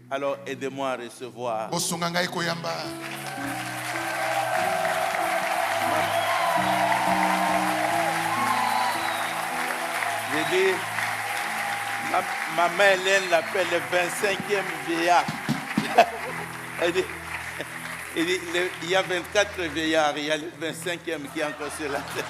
Alors aidez-moi à recevoir. J'ai dit, ma mère Hélène l'appelle le 25e vieillard. Elle dit, il y a 24 vieillards, il y a le 25e qui est encore sur la tête.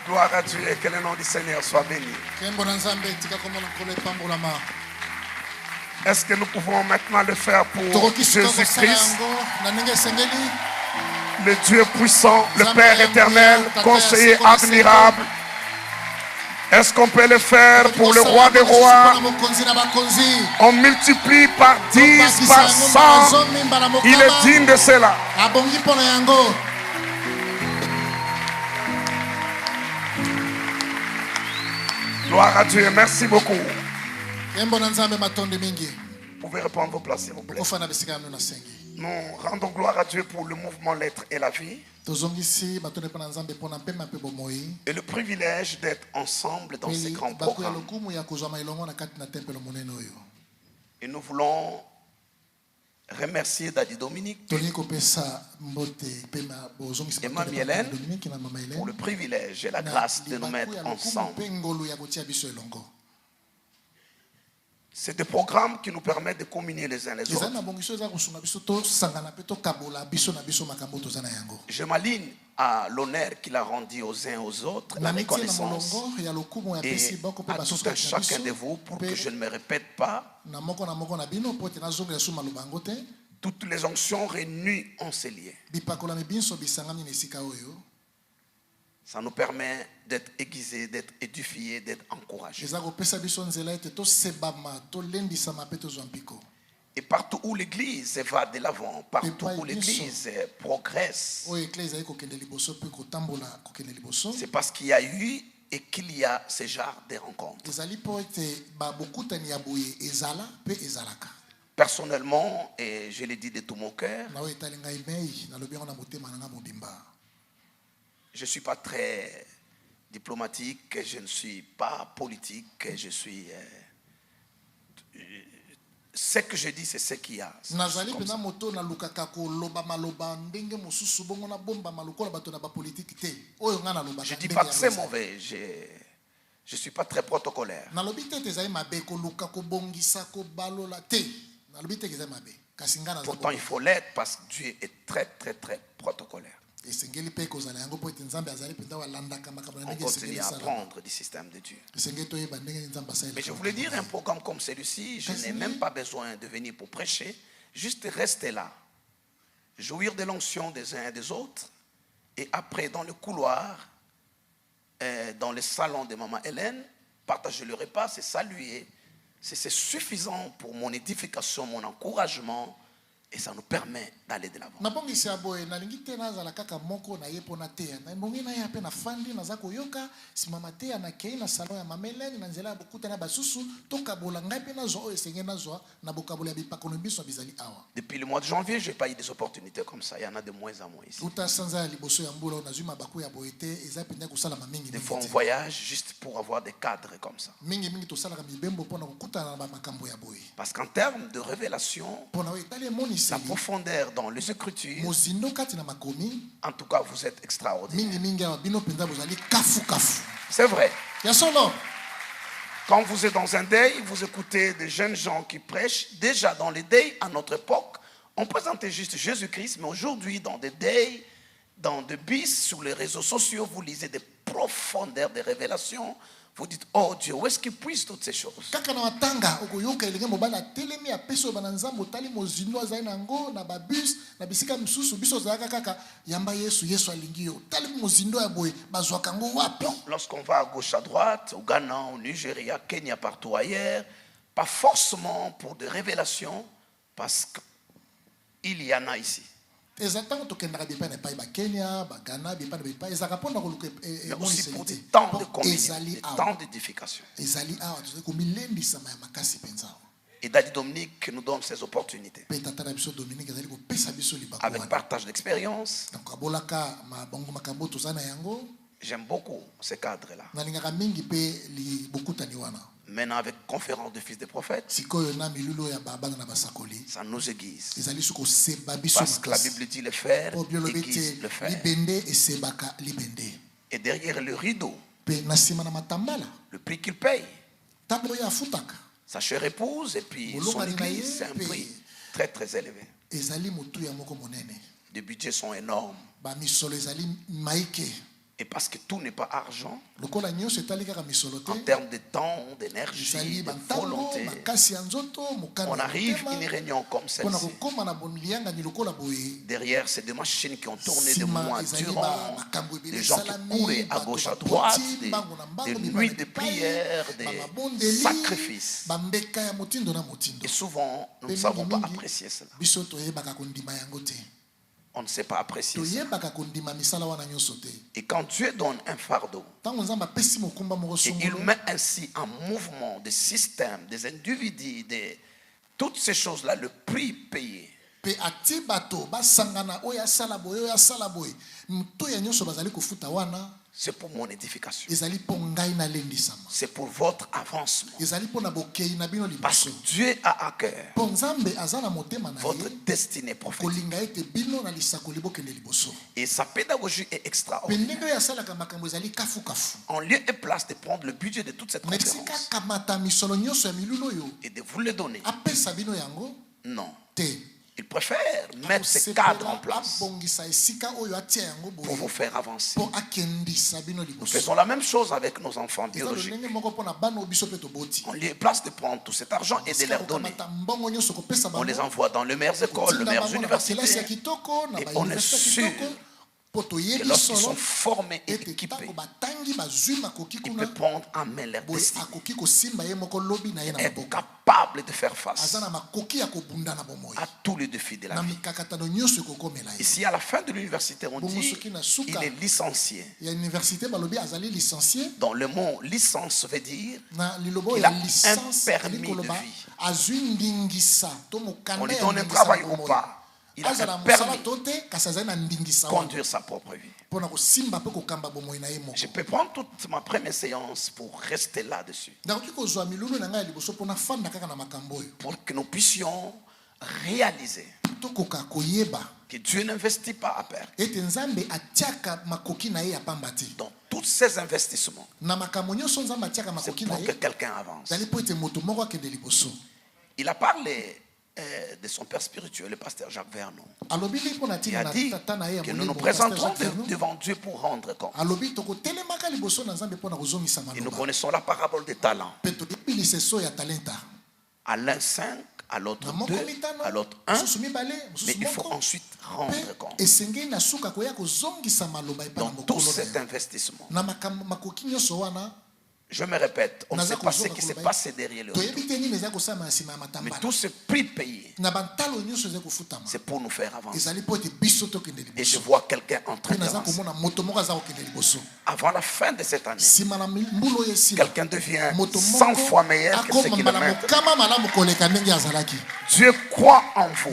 Gloire à Dieu et que le nom du Seigneur soit béni. Est-ce que nous pouvons maintenant le faire pour Jésus-Christ, le Dieu puissant, le Père éternel, conseiller admirable? Est-ce qu'on peut le faire pour le roi des rois? On multiplie par 10, par 100. Il est digne de cela. Gloire à Dieu, merci beaucoup. Vous pouvez reprendre vos places, s'il vous plaît. Nous rendons gloire à Dieu pour le mouvement L'être et la vie. Et le privilège d'être ensemble dans ces grands programmes. Et nous voulons remercier Daddy Dominique et Mamie Hélène pour le privilège et la grâce de nous mettre ensemble. C'est des programmes qui nous permettent de communier les uns les autres. Je m'aligne à l'honneur qu'il a rendu aux uns aux autres, la reconnaissance, et à tout un chacun de vous, pour que je ne me répète pas. Toutes les onctions réunies en ces lieux. Ça nous permet d'être aiguisés, d'être édifiés, d'être encouragés. Et partout où l'Église va de l'avant, partout où l'Église progresse, c'est parce qu'il y a eu et qu'il y a ce genre de rencontres. Personnellement, et je l'ai dit de tout mon cœur, je ne suis pas très diplomatique, je ne suis pas politique, je suis... ce que je dis, c'est ce qu'il y a. Je ne dis pas que c'est mauvais, je ne suis pas très protocolaire. Pourtant, il faut l'être parce que Dieu est très, très, très protocolaire. On continue à apprendre du système de Dieu. Mais je voulais dire, un programme comme celui-ci, je n'ai même pas besoin de venir pour prêcher. Juste rester là, jouir de l'onction des uns et des autres. Et après, dans le couloir, dans le salon de Maman Hélène, partager le repas, c'est saluer. C'est suffisant pour mon édification, mon encouragement. Et ça nous permet d'aller de l'avant. Depuis le mois de janvier, je n'ai pas eu des opportunités comme ça. Il y en a de moins en moins ici. Des fois, on voyage juste pour avoir des cadres comme ça. Parce qu'en termes de révélation, la profondeur dans les Écritures, en tout cas, vous êtes extraordinaire. C'est vrai. Quand vous êtes dans un deuil, vous écoutez des jeunes gens qui prêchent. Déjà dans les deuils, à notre époque, on présentait juste Jésus-Christ, mais aujourd'hui, dans des deuils, dans des bis, sur les réseaux sociaux, vous lisez des profondeurs de révélations. Vous dites, oh Dieu, où est-ce qu'il puise toutes ces choses? Lorsqu'on va à gauche, à droite, au Ghana, au Nigeria, Kenya, partout ailleurs, pas forcément pour des révélations, parce qu'il y en a ici. Mais aussi pour des temps de communion, des temps d'édification. Et Daddy Dominique nous donne ces opportunités. Avec partage d'expérience. J'aime beaucoup ce cadre-là. Maintenant, avec conférence de fils des prophètes, ça nous aiguise. Parce que la Bible dit le fer aiguise le fer. Et derrière le rideau, le prix qu'il paye, sa chère épouse et puis son église, c'est un prix très très élevé. Les budgets sont énormes. Et parce que tout n'est pas argent, en termes de temps, d'énergie, de volonté, on arrive à une réunion comme celle-ci. Derrière, c'est des machines qui ont tourné des mois durant, des gens qui couraient à gauche, à droite, des nuits de prière, des sacrifices. Et souvent, nous ne savons pas apprécier cela. On ne sait pas apprécier ça. Et quand Dieu donne un fardeau, et il met ainsi en mouvement des systèmes, des individus, toutes ces choses-là, le prix payé. C'est pour mon édification. C'est pour votre avancement. Parce que Dieu a à cœur votre destinée prophétique. Et sa pédagogie est extraordinaire. En lieu et place de prendre le budget de toute cette conférence et de vous le donner, non. Il préfère mettre ces cadres en place pour vous faire avancer. Nous faisons la même chose avec nos enfants biologiques. On les place de prendre tout cet argent et de leur donner. On les envoie dans les meilleures écoles, les meilleures universités. Et on est sûr que lorsqu'ils sont formés et équipés, ils peuvent prendre en main leur destinée, être capables de faire face à tous les défis de la vie. Ici, à la fin de l'université, on dit il est licencié. Donc le mot licence veut dire qu'il a un permis de vie. On lui donne un travail ou pas. Il a un permis de conduire sa propre vie. Je peux prendre toute ma première séance pour rester là-dessus. Pour que nous puissions réaliser que Dieu n'investit pas à perte. Dans tous ces investissements, c'est pour que quelqu'un avance. Il a parlé de son père spirituel, le pasteur Jacques Vernon. Il a dit que nous nous présenterons devant Dieu pour rendre compte. Et nous connaissons la parabole des talents. À l'un 5, à l'autre 2, à l'autre 1, mais il faut ensuite rendre compte. Dans tout cet investissement, je me répète, on ne sait pas ce qui s'est passé derrière le rideau. Mais tout ce prix payé, c'est pour nous faire avancer. Et je vois quelqu'un en train d'avancer. Avant la fin de cette année, quelqu'un devient 100 fois meilleur que ce qu'il est maintenant. Dieu croit en vous.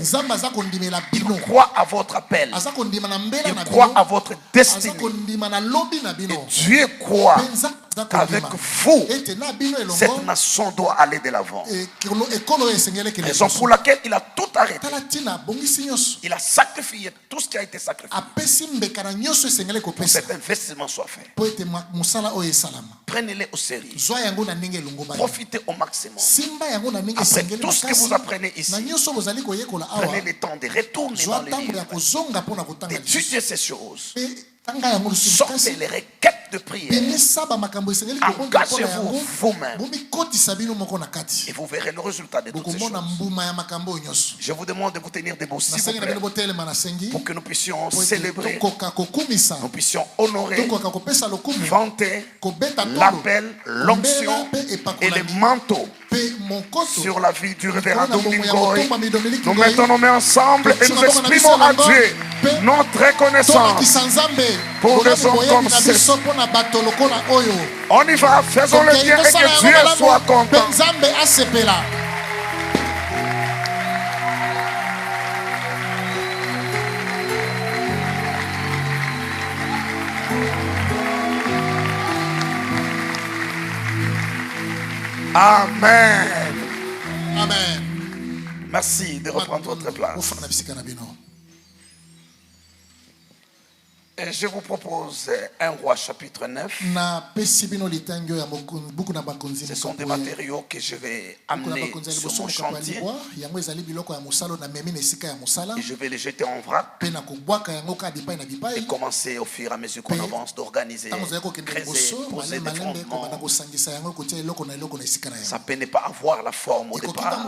Il croit à votre appel. Il croit à votre destinée. Et Dieu croit qu'avec vous, cette nation doit aller de l'avant. Raison pour laquelle il a tout arrêté. Il a sacrifié tout ce qui a été sacrifié pour que cet investissement soit fait. Prenez-les au sérieux. Profitez au maximum. Après tout ce que vous apprenez ici, prenez le temps de retourner dans les livres, d'étudier ces choses. Sortez les requêtes de prière. Engagez-vous vous-même. Et vous verrez le résultat de toutes ces choses. Je vous demande de vous tenir debout, s'il vous plaît, pour que nous puissions célébrer, nous puissions honorer, vanter l'appel, l'onction et les manteaux sur la vie du révérend Dominique Goy. Nous mettons nos mains ensemble et nous exprimons à Dieu notre reconnaissance pour des hommes comme ceci. On y va, faisons le bien et que Dieu soit content. Amen. Amen. Merci de reprendre votre place. Et je vous propose 1 Roi chapitre 9. Ce sont des matériaux que je vais amener sur mon chantier. Et je vais les jeter en vrac. Et commencer au fur et à mesure qu'on avance d'organiser, creuser, poser des fondements. Ça peut ne pas avoir la forme au départ.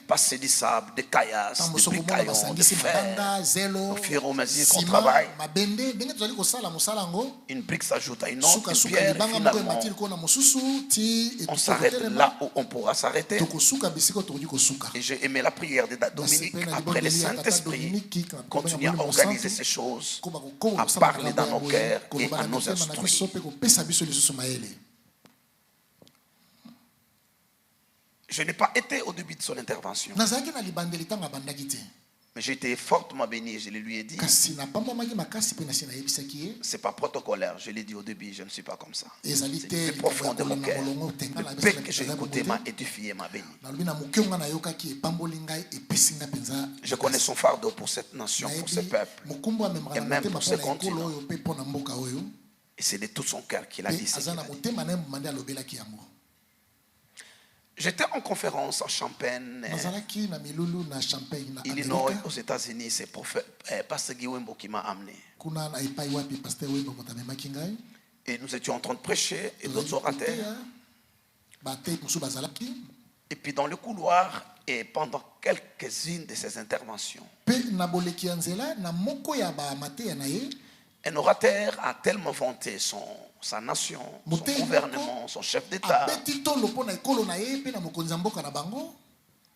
Passer du sable, des caillasses, des bricaillons, des fer. Au fur et à mesure qu'on travaille, une brique s'ajoute à une autre, une pierre, et finalement, on s'arrête là où on pourra s'arrêter. Et j'ai aimé la prière de Dominique après le Saint-Esprit. Continuer à organiser ces choses, à parler dans nos cœurs et à nous instruire. Je n'ai pas été au début de son intervention. Mais j'ai été fortement béni, je le lui ai dit. C'est pas protocolaire, je l'ai dit au début, je ne suis pas comme ça. C'est le plus profond de mon cœur. Le peu que j'ai écouté m'a édifié, m'a béni. Je connais son fardeau pour cette nation, pour ce peuple, et même pour ce continent. Et c'est de tout son cœur qu'il a dit ce qu'il a dit. J'étais en conférence en Champagne, Illinois, aux États-Unis. C'est Pasteur Guy Wembo qui m'a amené. Et nous étions en train de prêcher et d'autres orateurs. Et puis dans le couloir, et pendant quelques-unes de ces interventions, un orateur a tellement vanté sa nation, son gouvernement, son chef d'État.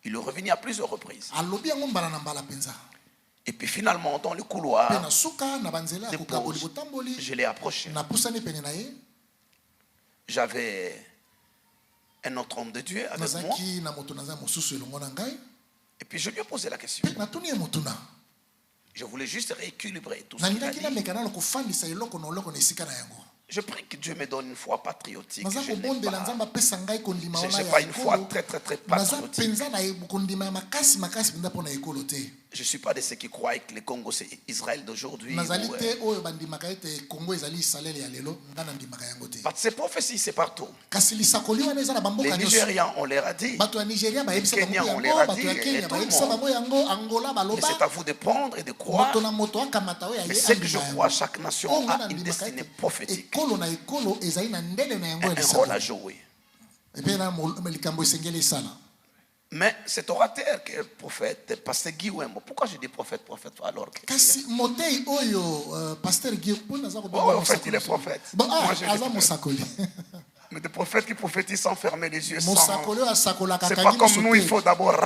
Il est revenu à plusieurs reprises. Et puis finalement, dans le couloir de pause, je l'ai approché. J'avais un autre homme de Dieu avec moi. Et puis je lui ai posé la question. Je voulais juste rééquilibrer tout ce qu'il a dit. Je prie que Dieu me donne une foi patriotique. Je n'ai pas une foi très patriotique. Je ne suis pas de ceux qui croient que le Congo c'est Israël d'aujourd'hui. Ces prophéties c'est partout. Les Nigérians on leur a dit, les Kenyans on leur a dit, et tout le monde. Mais c'est à vous de prendre et de croire. Mais ce que je crois, chaque nation a une destinée prophétique. Un rôle à jouer. Mais cet orateur qui est prophète, Pasteur Guy Wembo, pourquoi je dis prophète alors que en fait il est prophète. Moi je dis mais des prophètes qui prophétisent sans fermer les yeux. C'est pas comme nous, il faut d'abord se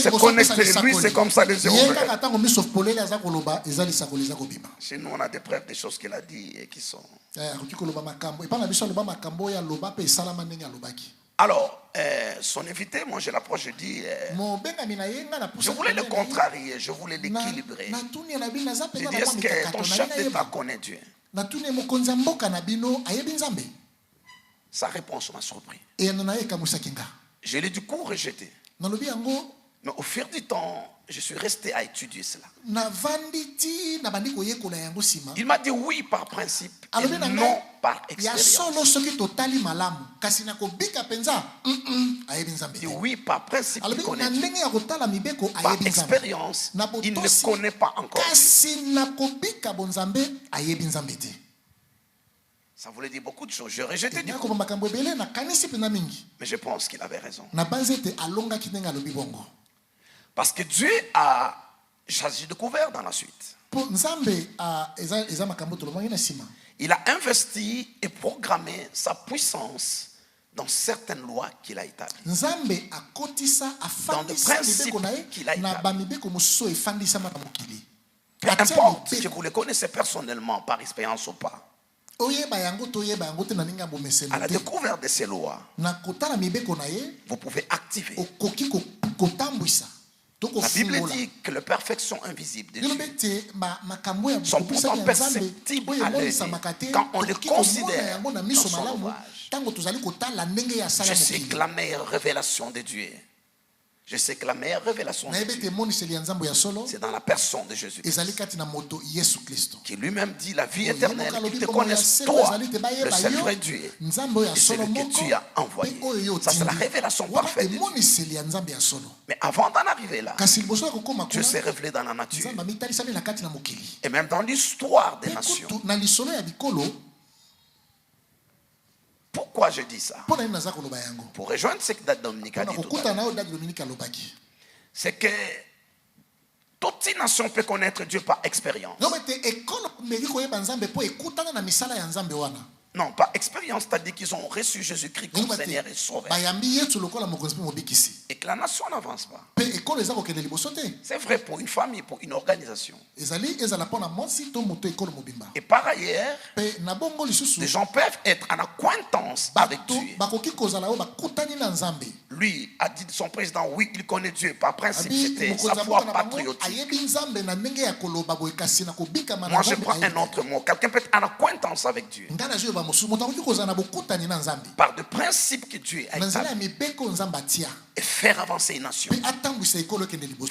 connecter. Lui, c'est comme ça, les yeux ouverts. Chez nous, on a des preuves des choses qu'il a dit et qui sont. Alors, son invité, moi je l'approche, je dis, je voulais le contrarier, je voulais l'équilibrer. Je dis, est-ce que ton chef d'État connaît Dieu? Sa réponse m'a surpris. Je l'ai du coup rejeté. Mais au fil du temps, je suis resté à étudier cela. Il m'a dit oui par principe et non par expérience. Il dit oui par principe, il connaît Dieu. Par expérience, il ne connaît pas encore Dieu. Ça voulait dire beaucoup de choses. Je rejetais du coup. Mais je pense qu'il avait raison. Parce que Dieu a choisi de couvert dans la suite. Il a investi et programmé sa puissance dans certaines lois qu'il a établies. Dans des principes qu'il a établis. Peu importe que vous les connaissez personnellement, par expérience ou pas. À la découverte de ces lois, vous pouvez activer La Bible dit que les perfections invisibles de Dieu sont pourtant perceptibles à l'œil quand on les considère dans son ouvrage. Je sais que la meilleure révélation de Dieu, je sais que la meilleure révélation de Dieu, c'est dans la personne de Jésus-Christ, qui lui-même dit la vie éternelle, qu'ils te connaissent toi, le seul vrai Dieu, et celui que tu as envoyé. Ça, c'est la révélation parfaite de Dieu. Mais avant d'en arriver là, Dieu s'est révélé dans la nature. Et même dans l'histoire des nations. Pourquoi je dis ça? Pour rejoindre ce que Dad Dominique a dit tout à l'heure. C'est que toute une nation peut connaître Dieu par expérience. Non, par expérience, c'est-à-dire qu'ils ont reçu Jésus-Christ comme Seigneur et Sauveur. Et que la nation n'avance pas. C'est vrai pour une famille, pour une organisation. Et par ailleurs, les gens peuvent être en acquaintance avec Dieu. Lui a dit de son président, oui, il connaît Dieu. Par principe, c'était sa foi patriotique. Moi, je prends un autre mot. Quelqu'un peut être en acquaintance avec Dieu. Par de principes que Dieu a établis. Et faire avancer une nation.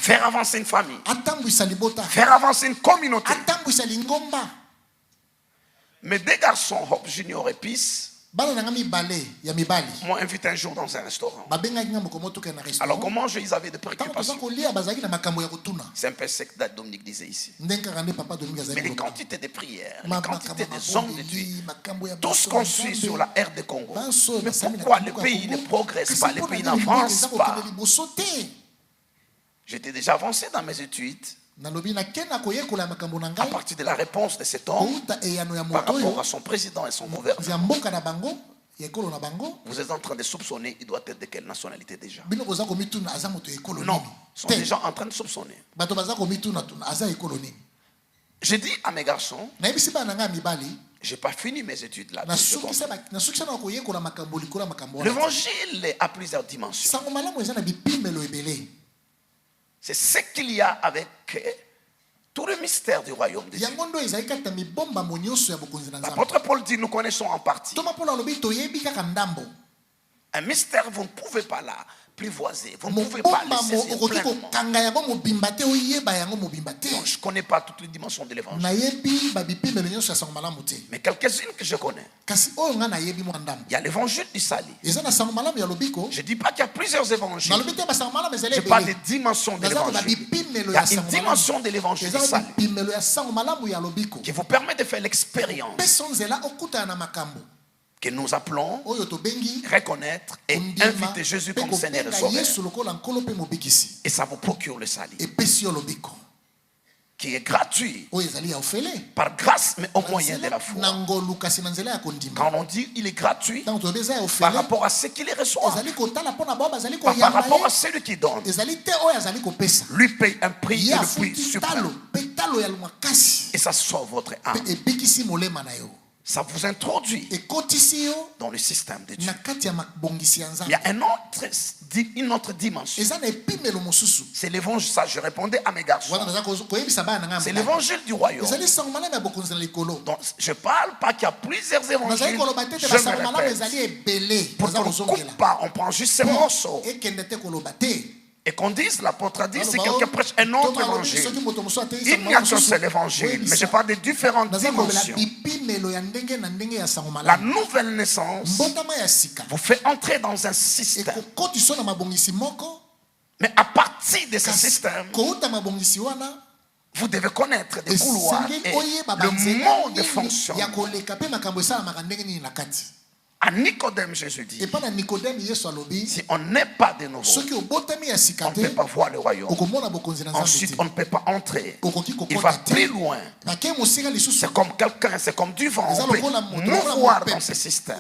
Faire avancer une famille. Faire avancer une communauté. Mes deux garçons, Hope Junior et Peace, m'ont invité un jour dans un restaurant. Alors comment ils avaient des préoccupations? C'est un peu ce que Dad Dominique disait ici. Mais les quantités de prières, les quantités des hommes de Dieu, tout ce qu'on suit sur la ère de Congo. Mais pourquoi le pays ne progresse pas, le pays n'avance pas? J'étais déjà avancé dans mes études. À partir de la réponse de cet homme par rapport à son président et son gouvernement, vous êtes en train de soupçonner, il doit être de quelle nationalité déjà? Non, ils sont déjà en train de soupçonner. J'ai dit à mes garçons, je n'ai pas fini mes études là. L'évangile a plusieurs dimensions. C'est ce qu'il y a avec tout le mystère du royaume de Dieu. L'apôtre Paul dit, nous connaissons en partie. Un mystère, vous ne pouvez pas là apprivoiser. Vous ne pouvez pas le saisir pleinement. Donc, je ne connais pas toutes les dimensions de l'évangile. Mais quelques-unes que je connais. Il y a l'évangile du salut. Je ne dis pas qu'il y a plusieurs évangiles. Je parle des dimensions de l'évangile. Il y a une dimension de l'évangile du salut qui vous permet de faire l'expérience que nous appelons reconnaître et inviter Jésus comme Seigneur et Sauveur. Et ça vous procure le salut qui est gratuit par grâce mais au moyen de la foi. Quand on dit il est gratuit par rapport à ce qu'il reçoit, par rapport à celui qui donne, lui paye un prix et le prix suprême et ça sauve votre âme. Ça vous introduit dans le système de Dieu. Il y a une autre dimension. C'est l'évangile. Ça, je répondais à mes garçons. C'est l'évangile du royaume. Donc, je ne parle pas qu'il y a plusieurs évangiles. Je me répète. Pour qu'on ne coupe pas, on prend juste ces morceaux. Et qu'on dise, l'apôtre a dit, si quelqu'un prêche un autre évangile, il n'y a qu'un seul évangile, mais je parle de différentes dimensions. La nouvelle naissance vous fait entrer dans un système. Mais à partir de ce système, vous devez connaître des couloirs et le mode de fonctionnement. À Nicodème, Jésus dit, si on n'est pas de nouveau, on ne peut pas voir le royaume. Ensuite, on ne peut pas entrer. Il va plus loin. C'est comme quelqu'un, c'est comme du vent. On peut mouvoir dans ce système.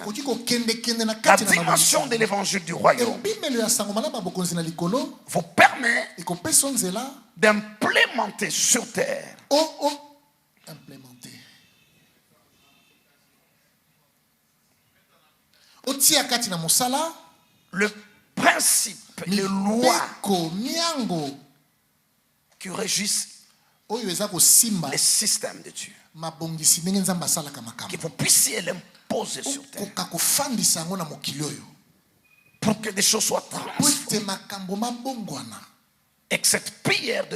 La dimension de l'évangile du royaume vous permet d'implémenter sur terre le principe, les lois qui régissent les systèmes de Dieu. Que vous puissiez l'imposer sur terre. Pour que des choses soient transformées. Et que cette prière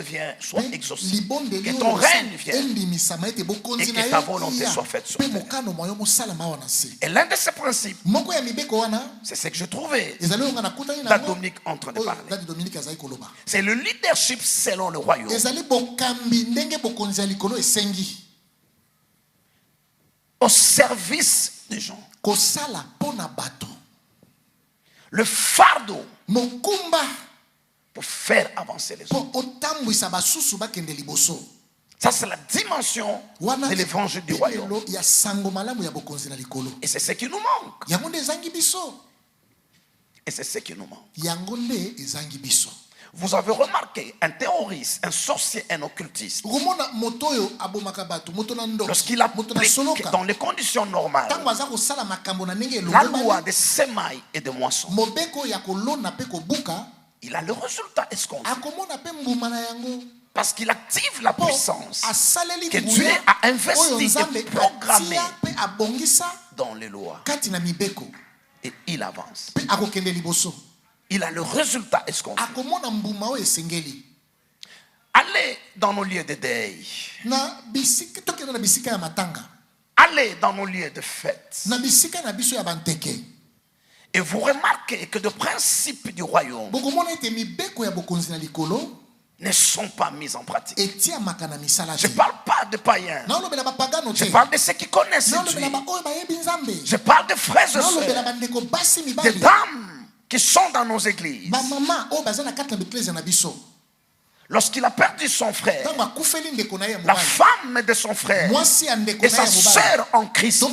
soit exaucée. Que ton règne vienne. Et que ta volonté soit faite sur terre. Et l'un de ces principes, c'est ce que je trouvais dans Dominique en train de parler. C'est le leadership selon le royaume. Au service des gens. Le fardeau pour faire avancer les autres. Ça, c'est la dimension de l'évangile du royaume. Et c'est ce qui nous manque. Et c'est ce qui nous manque. Vous avez remarqué, un terroriste, un sorcier, un occultiste, lorsqu'il applique dans les conditions normales la loi des semailles et des moissons, il a le résultat escompté. Parce qu'il active la puissance que Dieu a investie et programmée dans les lois. Et il avance. Il a le résultat escompté. Allez dans nos lieux de deuil. Allez dans nos lieux de fête. Et vous remarquez que les principes du royaume ne sont pas mis en pratique. Je ne parle pas de païens. Je parle de ceux qui connaissent Dieu. Je parle de frères et sœurs, de dames qui sont dans nos églises. Lorsqu'il a perdu son frère, la femme de son frère et sa sœur en Christ,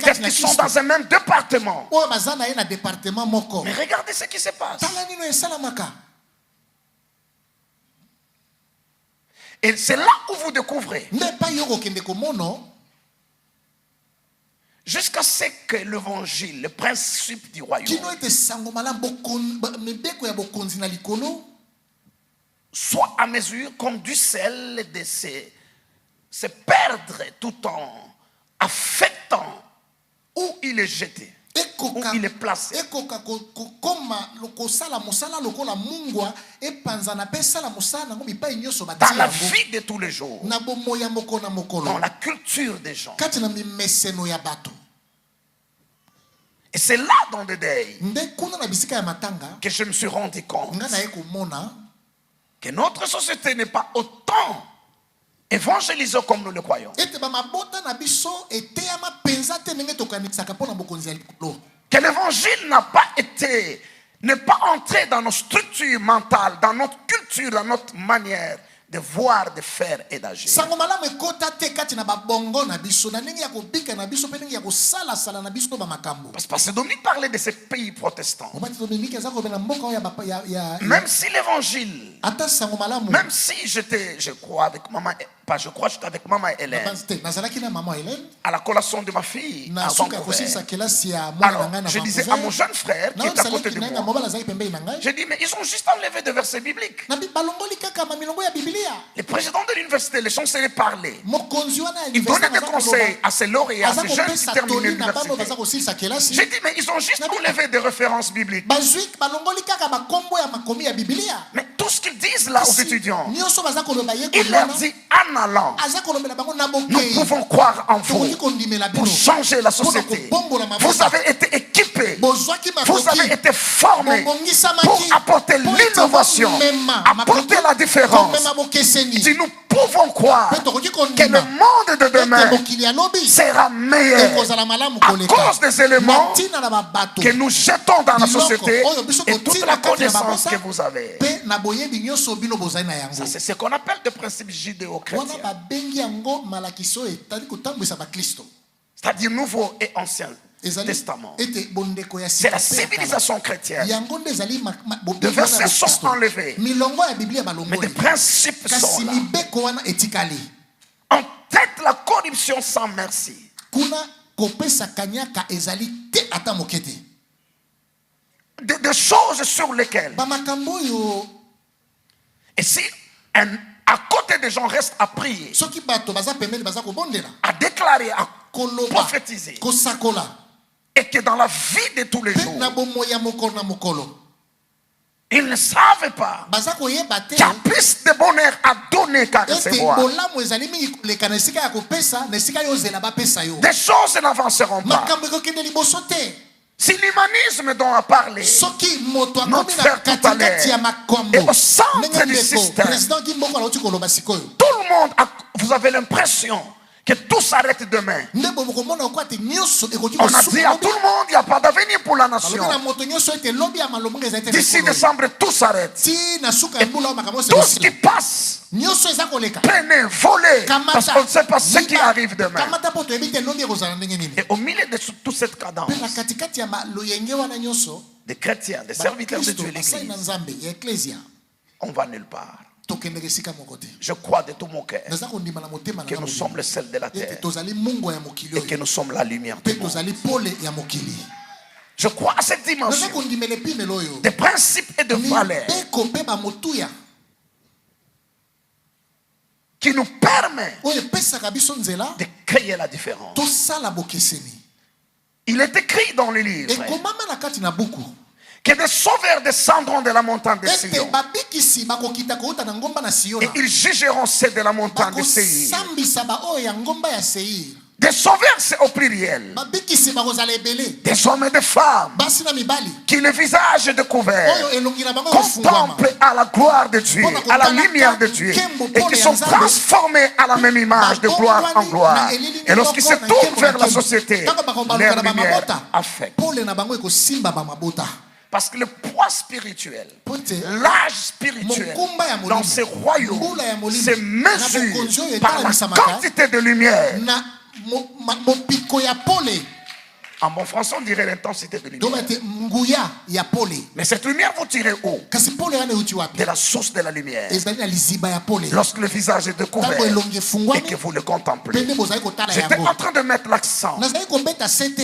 qu'est-ce qu'ils sont dans un même département. Mais regardez ce qui se passe. Et c'est là où vous découvrez, jusqu'à ce que l'évangile, le principe du royaume, soit à mesure comme du sel de se perdre tout en affectant où il est jeté, où il est placé. Dans la vie de tous les jours, dans la culture des gens. Et c'est là dans le deuil que je me suis rendu compte que notre société n'est pas autant évangélisée comme nous le croyons. Que l'évangile n'est pas entré dans nos structures mentales, dans notre culture, dans notre manière de voir, de faire et d'agir. Parce que Dominique parlait de ces pays protestants. Même si l'évangile, même si je crois avec maman, j'étais avec maman Hélène à la collation de ma fille à Vancouver. Alors je disais à mon jeune frère qui est à côté de moi, j'ai dit, mais ils ont juste enlevé des versets bibliques. Les présidents de l'université, les chanceliers parlaient. Ils donnaient des conseils à ces lauréats, à ces jeunes qui terminent l'université. J'ai dit, mais ils ont juste enlevé des références bibliques. Mais tout ce qu'ils disent là aux étudiants, il leur dit en allant, nous pouvons croire en vous pour changer la société. Vous avez été équipés, vous avez été formés pour apporter l'innovation, apporter la différence. Si nous pouvons croire que le monde de demain sera meilleur à cause des éléments que nous jetons dans la société et toute la connaissance que vous avez. Ça, c'est ce qu'on appelle le principe judéo-chrétien. C'est-à-dire Nouveau et Ancien Testament. C'est la civilisation chrétienne. Des versets sont enlevés, mais des principes sont là. En tête la corruption sans merci. Des choses sur lesquelles, et si à côté des gens restent à prier, à déclarer, à prophétiser, et que dans la vie de tous les jours, ils ne savent pas qu'il y a plus de bonheur à donner qu'à recevoir. Des choses n'avanceront pas. Si l'humanisme dont on a parlé, notre frère tout à l'heure, est au centre du système, tout le monde, vous avez l'impression que tout s'arrête demain. On a dit à tout le monde, il n'y a pas d'avenir pour la nation. D'ici décembre, tout s'arrête. Tout ce qui passe, prenez, volez, parce qu'on ne sait pas ce qui arrive demain. Et au milieu de toute cette cadence, des chrétiens, des serviteurs de Dieu, l'Église, on va nulle part. Je crois de tout mon cœur que nous sommes le sel de la terre et que nous sommes la lumière du monde. Je crois à cette dimension des principes et de valeurs qui nous permet de créer la différence. Il est écrit dans le livre que des sauveurs descendront de la montagne de Sion. Et ils jugeront ceux de la montagne de Seir. Des sauveurs, c'est au pluriel. Des hommes et des femmes qui, le visage découvert, contemplent à la gloire de Dieu, à la lumière de Dieu, et qui sont transformés à la même image de gloire en gloire. Et lorsqu'ils se tournent vers la société, leur lumière affecte. Parce que le poids spirituel, l'âge spirituel dans ces royaumes, c'est mesuré par la quantité de lumière. En bon français, on dirait l'intensité de lumière. Mais cette lumière, vous tirez où? De la source de la lumière. Lorsque le visage est découvert et que vous le contemplez. J'étais en train de mettre l'accent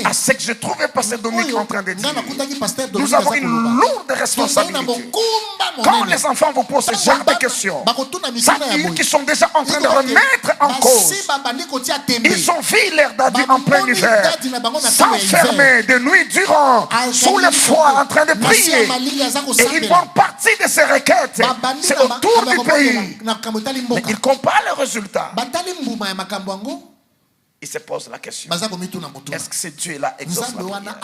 à ce que je trouvais Pasteur Dominique en train de dire. Nous avons une lourde responsabilité. Quand les enfants vous posent ce genre de questions, ça veut dire qu'ils sont déjà en train de remettre en cause. Ils ont vu l'air d'adieu en plein hiver, s'enfermer de nuit durant, sous le froid, en train de prier. Et ils font partie de ces requêtes. C'est autour du pays. Mais ils comparent les résultats. Ils se posent la question. Est-ce que ce Dieu-là exauce la prière?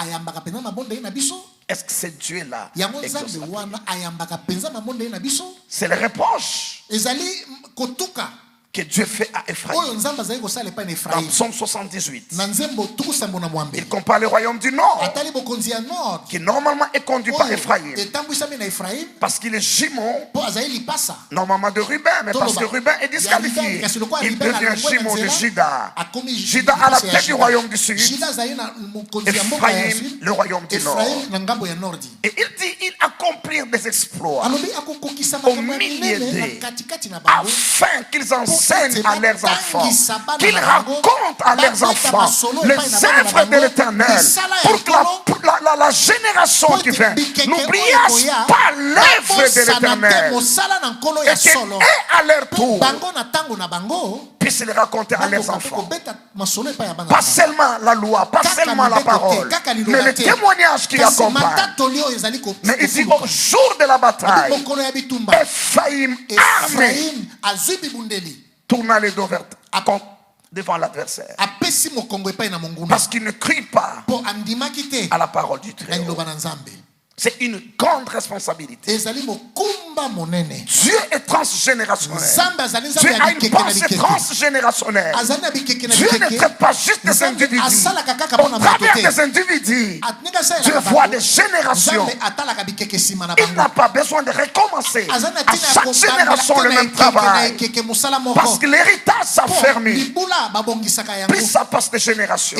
Est-ce que ce Dieu-là exauce la prière? C'est le reproche que Dieu fait à Ephraïm. Dans Psaume 78, il compare le royaume du Nord, qui normalement est conduit par Ephraïm, parce qu'il est jumeau normalement de Ruben, mais parce que Ruben est disqualifié, il devient jumeau de Juda. Juda à la tête du royaume du Sud, Ephraïm le royaume du Nord. Et il dit, il accomplit des exploits au milieu d'eux, afin qu'ils enseignent à leurs enfants, qu'ils racontent à leurs enfants les œuvres de l'Éternel, pour que la génération qui vient n'oublie pas l'œuvre de l'Éternel, et qu'elle à leur tour puisse les raconter à leurs enfants. Pas seulement la loi, pas seulement la parole, mais le témoignage qui accompagne. Mais il dit au jour de la bataille, Ephraïm armé tourna les dos devant l'adversaire, parce qu'il ne crie pas à la parole du Très-Haut. C'est une grande responsabilité. Dieu est transgénérationnel. Dieu a une pensée transgénérationnelle. Dieu ne traite pas juste des individus. Au travers des individus, Dieu voit des générations. Il n'a pas besoin de recommencer à chaque génération le même travail, parce que l'héritage s'affermit. Puis ça passe de génération.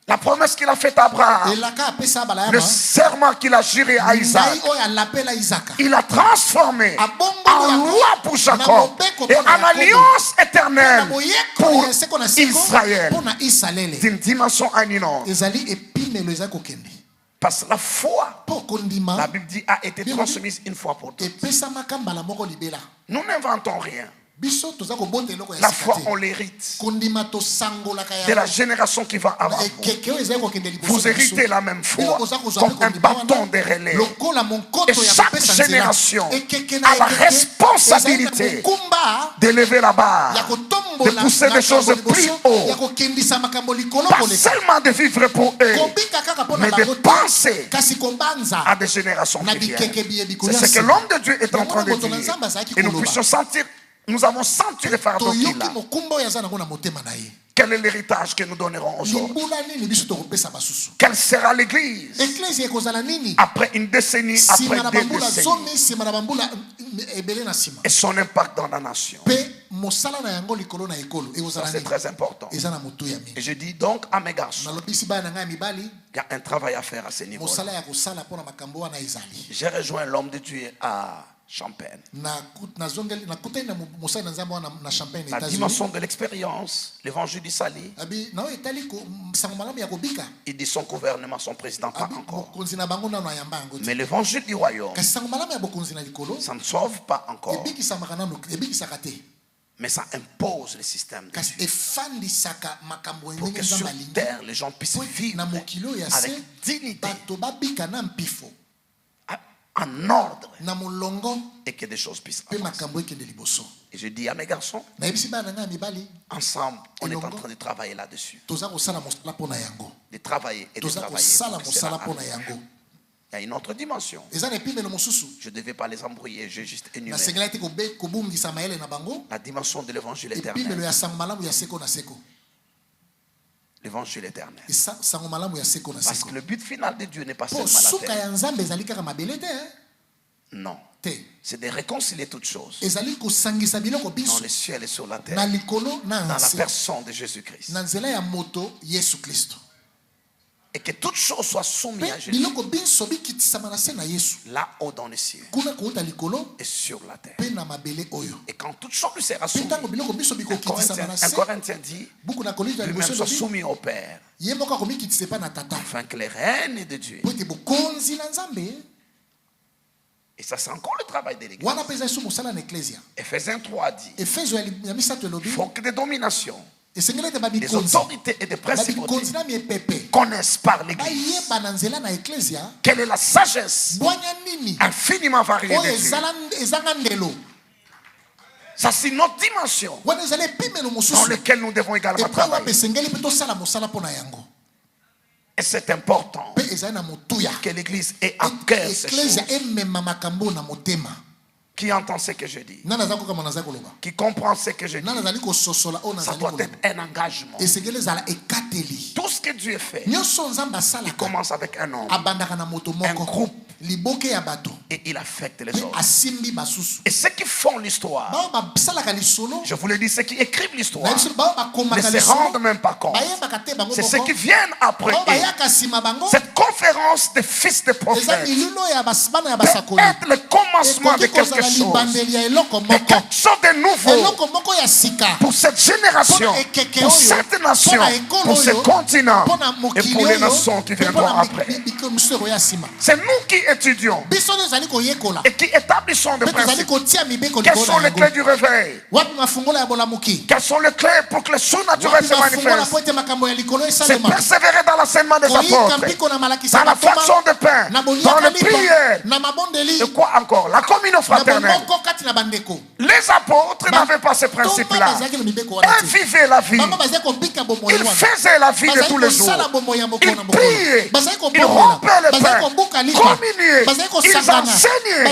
La promesse qu'il a faite à Abraham, le serment qu'il a juré à Isaac, il a transformé en loi pour Jacob et en alliance éternelle pour Israël, d'une dimension à une autre. Parce que la foi, la Bible dit, a été transmise une fois pour toutes. Nous n'inventons rien. La foi, on l'hérite de la génération qui va avant vous. Vous héritez la même foi comme un bâton de relais. Et chaque génération a la responsabilité d'élever la barre, de pousser des choses plus haut. Pas seulement de vivre pour eux, mais de penser à des générations qui viennent. C'est ce que l'homme de Dieu est en train de dire. Et nous puissions sentir. Nous avons senti le fardeau qu'il a. Quel est l'héritage que nous donnerons aux autres? Quelle sera l'église après une décennie, après 2 décennies? Et son impact dans la nation. Ça, c'est très important. Et je dis donc à mes garçons, il y a un travail à faire à ce niveau. J'ai rejoint l'homme de Dieu à Champagne. La dimension de l'expérience, l'évangile du Sali. Il dit son gouvernement, son président, pas encore. Mais l'évangile du royaume, ça ne sauve pas encore. Mais ça impose le système de Dieu. Pour que sur terre, les gens puissent vivre avec dignité, en ordre, et que des choses puissent avancer. Et je dis à mes garçons, ensemble, on est en train de travailler là-dessus. De travailler et de travailler. Il y a une autre dimension. Je ne devais pas les embrouiller, j'ai juste énuméré. La dimension de l'évangile éternel. L'évangile éternel. Parce que le but final de Dieu n'est pas seulement la terre. Non. C'est de réconcilier toutes choses dans le ciel et sur la terre, dans la personne de Jésus-Christ. Et que toutes choses soient soumises à Jésus. Là-haut dans les cieux et sur la terre. Et quand toutes choses lui seront soumises, un Corinthien dit, lui-même soit soumis au Père, afin que les règnes de Dieu. Et ça, c'est encore le travail de l'Église. Ephésiens 3 dit, il faut que des dominations, les autorités et des principautés connaissent par l'Église quelle est la sagesse infiniment variée de Dieu. Ça, c'est notre dimension dans laquelle nous devons également travailler. Et c'est important que l'Église ait à cœur ces choses. Qui entend ce que je dis, qui comprend ce que je dis, ça doit être un engagement. Tout ce que Dieu fait, il commence avec un homme, un groupe, et il affecte les autres. Et ceux qui font l'histoire, je vous le dis, ceux qui écrivent l'histoire ne se rendent même pas compte. C'est ceux qui viennent après eux. Cette conférence des fils de prophètes peut être le commencement de quelque chose. Mais quelque chose de nouveau pour cette génération, pour cette nation, pour ce continent et pour les nations qui viendront après. C'est nous qui étudions et qui établissons des principes. Quelles sont les clés du réveil? Quelles sont les clés pour que le surnaturel se manifeste? C'est persévérer dans l'enseignement des apôtres, dans la fraction de pain, dans les prières. Et quoi encore? La communion fraternelle. Les apôtres n'avaient pas ce principe-là. Ils vivaient la vie. Ils faisaient la vie de tous les jours. Ils priaient. Ils rompaient le pain. Communiaient. Ils enseignaient.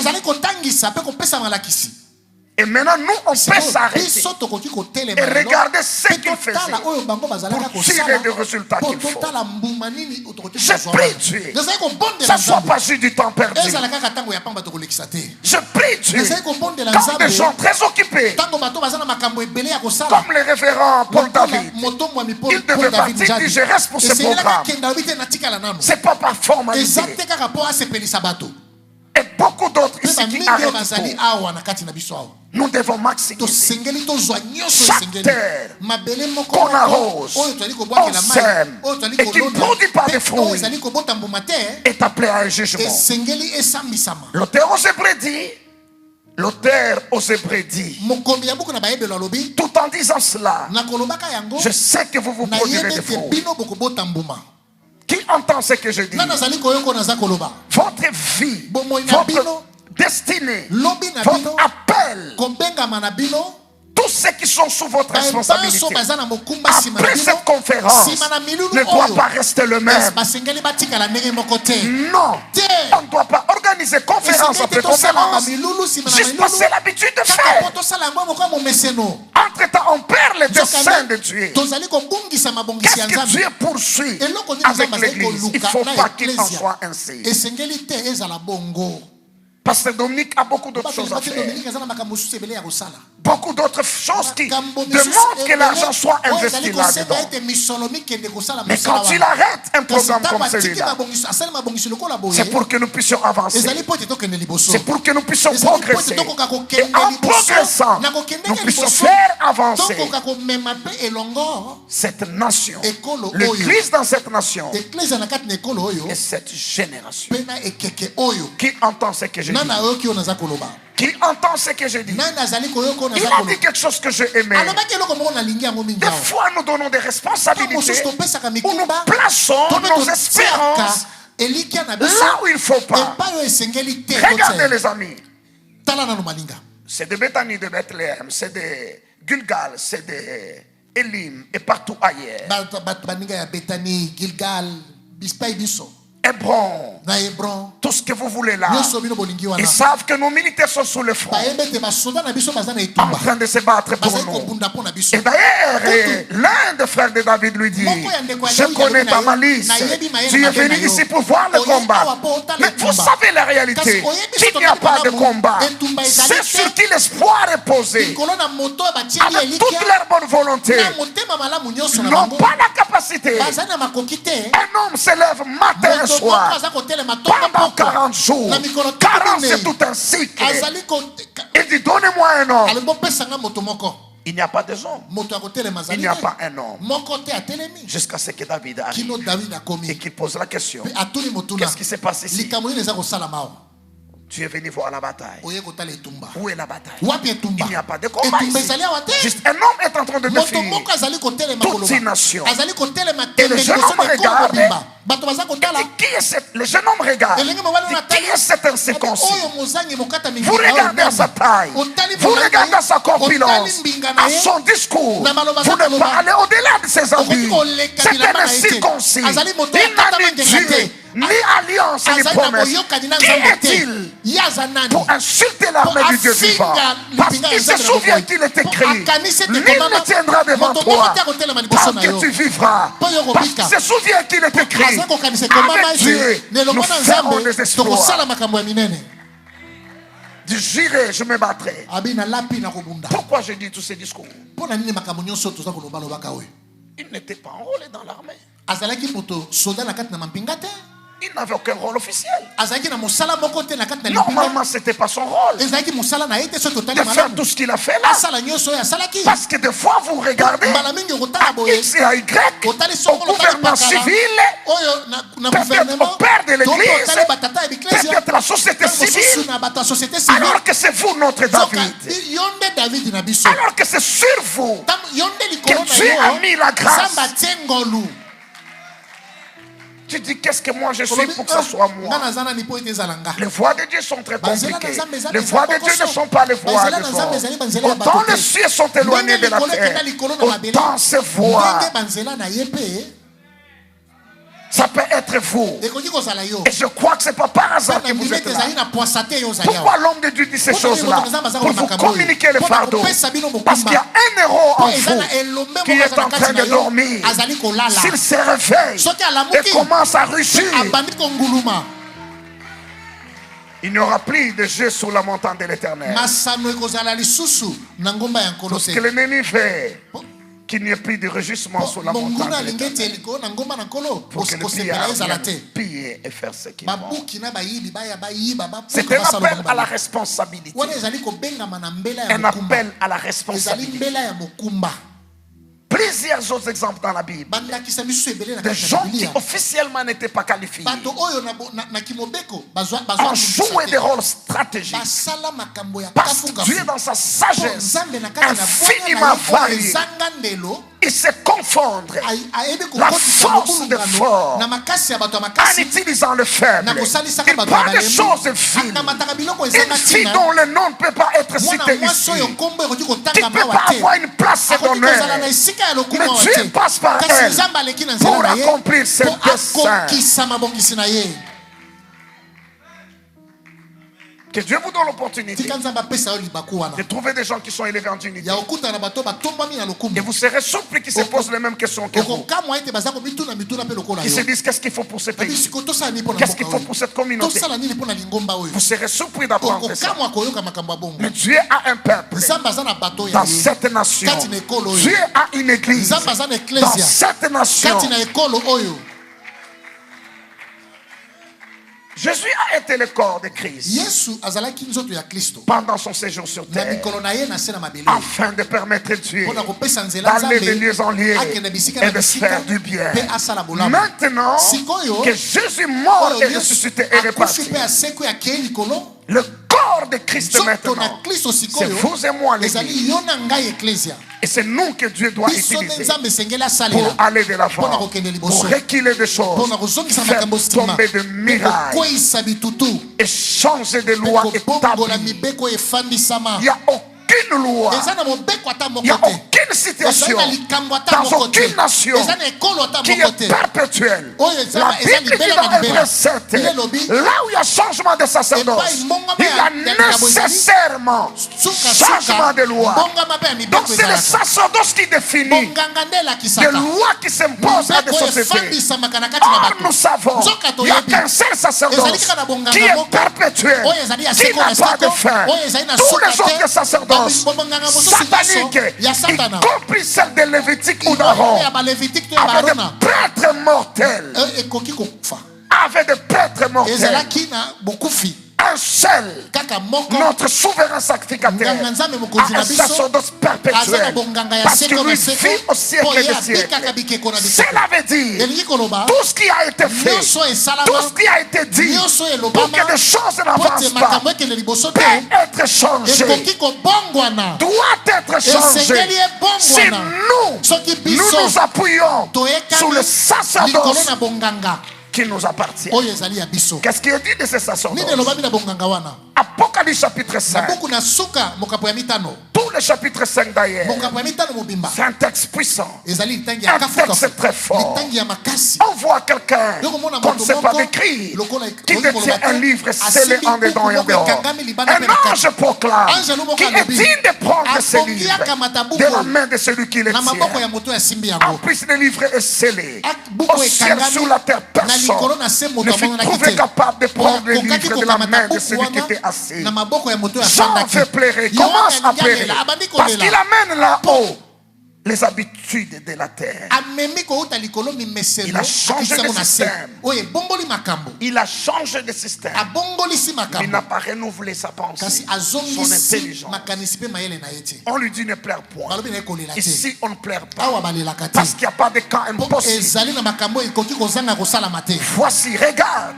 Et maintenant, nous, on peut s'arrêter et regarder ce qu'ils faisaient pour tirer des résultats qu'il faut. Je prie Dieu. Ça ne soit pas juste du temps perdu. Je prie Dieu. Quand des gens très occupés, comme le révérend Paul David, il devait partir, dit je reste pour ce programme. Ce n'est pas par formalité. Et beaucoup d'autres ici qui arrêtent. Nous devons maximiser chaque terre qu'on arrose, on sème et qui ne produit pas de fruits est appelé à un jugement. L'auteur aux Hébreux dit, tout en disant cela, je sais que vous produirez des fruits. Qui entend ce que je dis? Votre vie, votre destinée, votre appel, tous ceux qui sont sous votre responsabilité après cette conférence ne doivent pas rester le même. Non, on ne doit pas organiser conférence après conférence juste parce que c'est l'habitude de faire. Entre-temps, on perd le dessein de Dieu. Qu'est-ce que Dieu poursuit avec l'Église? Il ne faut pas qu'il en soit ainsi. Pasteur Dominique a beaucoup d'autres choses à faire. Beaucoup d'autres choses qui demandent que l'argent soit investi là-dedans. Mais quand il arrête un programme comme celui-là, c'est pour que nous puissions avancer. C'est pour que nous puissions progresser. Et en progressant, nous puissions faire avancer cette nation, l'Église dans cette nation et cette génération. Qui entend ce que je dis? Qui entend ce que je dis? Il a dit quelque chose que j'ai aimé. Des fois, nous donnons des responsabilités où nous plaçons nos espérances là où il ne faut pas. Regardez les amis. C'est de Bethanie, de Bethléem, c'est de Gilgal, c'est de Elim et partout ailleurs. Hébron, tout ce que vous voulez là. Ils savent que nos militaires sont sous le front, en train de se battre pour nous. Et d'ailleurs, l'un des frères de David lui dit, je connais ta malice, tu es venu ici pour voir le combat. Mais vous savez la réalité, qu'il n'y a pas de combat. C'est sur qui l'espoir est posé, avec toute leur bonne volonté. Ils n'ont pas la capacité. Un homme se lève matin et soir pendant 40 jours. 40 c'est tout un cycle. Il dit donnez-moi un homme. Il n'y a pas de hommes. Il n'y a pas un homme. Jusqu'à ce que David arrive et qu'il pose la question, qu'est-ce qui s'est passé ici? Tu es venu voir la bataille. Où est la bataille? Il n'y a pas de combat ici. Juste un homme est en train de défier toute une nation. Et le jeune homme regarde. Qui est le jeune homme regarde? Qui est cet incirconcis? Vous regardez à sa taille. Vous regardez à sa corpulence, à son discours. Vous ne parlez au-delà de ses envies. C'est un incirconcis. Il n'a ni Dieu, ni alliance, ni promesse. Qui est-il pour insulter l'armée du Dieu vivant? Parce qu'il se souvient qu'il est écrit, nul ne tiendra devant toi tant que tu vivras. Parce qu'il se souvient qu'il est écrit, avec Dieu, nous ferons des exploits. J'irai, je me battrai. Pourquoi je dis tous ces discours? Il n'était pas enrôlé dans l'armée. Il n'avait aucun rôle officiel. Normalement, ce n'était pas son rôle de faire tout ce qu'il a fait là. Parce que des fois, vous regardez à X et à Y, au gouvernement civil, peut-être au père de l'église, peut-être la société civile, alors que c'est vous notre David. Alors que c'est sur vous que Dieu a mis la grâce. Tu dis qu'est-ce que moi je suis pour que ce soit moi. Les voies de Dieu sont très compliquées. Les voies de Dieu ne sont pas les voies de l'homme. Autant les cieux sont éloignés de la terre, autant ces voies, ça peut être vous. Et je crois que ce n'est pas par hasard que vous êtes là. Pourquoi l'homme de Dieu dit ces choses-là? Pour vous communiquer le fardeau. Parce qu'il y a un héros en vous qui est en train de dormir. S'il se réveille et commence à rugir, il n'y aura plus de jeu sur la montagne de l'Éternel. Tout ce que l'ennemi fait qu'il n'y ait plus de régissement sur la montagne de l'Éternel, pour que le pillard vienne piller et faire ce qu'il va. C'est un appel à la responsabilité. Un appel à la responsabilité. Plusieurs autres exemples dans la Bible. Des gens qui officiellement n'étaient pas qualifiés ont joué des rôles stratégiques parce que Dieu dans sa sagesse infiniment variée, il sait confondre la force de fort en utilisant le faible. Il prend des choses viles, une fille dont le nom ne peut pas être cité ici, qui ne peut pas avoir une place d'honneur, mais Dieu passe par elle pour accomplir ses desseins. Que Dieu vous donne l'opportunité de trouver des gens qui sont élevés en unité. Et vous serez surpris qu'ils se posent les mêmes questions que vous. Qui se disent qu'est-ce qu'il faut pour ce pays, qu'est-ce qu'il faut pour cette communauté. Vous serez surpris d'apprendre ça. Mais Dieu a un peuple dans cette nation. Dieu a une église dans cette nation. Jésus a été le corps de Christ pendant son séjour sur terre, afin de permettre à Dieu d'aller de lieu en lieu et de se faire du bien. Maintenant que Jésus mort et ressuscité est reparti, le corps de Christ maintenant, c'est vous et moi l'église. Et c'est nous que Dieu doit utiliser pour aller de l'avant, pour reculer des choses, faire tomber de miracles et changer de lois établies. Il n'y a aucune loi, il n'y a aucune situation dans aucune nation qui est perpétuelle. La Bible dit dans Hébreux 7, là où il y a changement de sacerdoce, il y a nécessairement changement de loi. Donc c'est le sacerdoce qui définit des lois qui s'imposent à des sociétés. Or nous savons qu'il n'y a qu'un seul sacerdoce qui est perpétuel, qui n'a pas de fin. Tous les autres sacerdoces satanique, y compris celle de Lévitique ou d'Aaron, avait des prêtres mortels. Avait des prêtres mortels. Un seul, notre souverain sacrificateur, a un sacerdoce perpétuel, parce que lui vit au siècle des siècles. Cela veut dire tout ce qui a été fait, tout ce qui a été dit, pour que les choses n'avancent pas, peut être changé, doit être changé. Si nous nous appuyons sur le sacerdoce qui nous appartient. Qu'est-ce qui est dit de ce sacerdoce? Apocalypse chapitre 5. Tout le chapitre 5 d'ailleurs. C'est un texte puissant. Un texte très fort. On voit quelqu'un qu'on ne sait pas décrire, qui détient un livre scellé en dedans et en dehors. Un ange proclame qui est digne de prendre ce livre de la main de celui qui le tient. En plus, le livre est scellé. Au ciel, sur la terre, personne ne fut trouvé capable de prendre le livre de la main de celui qui était assis. Jean fait pleurer, commence à pleurer, parce qu'il amène là-haut les habitudes de la terre. Il a changé de système. Il a changé de système. Il n'a pas renouvelé sa pensée, son intelligence. On lui dit ne pleure point. Ici on ne pleure pas, parce qu'il n'y a pas de cas impossible. Voici, regarde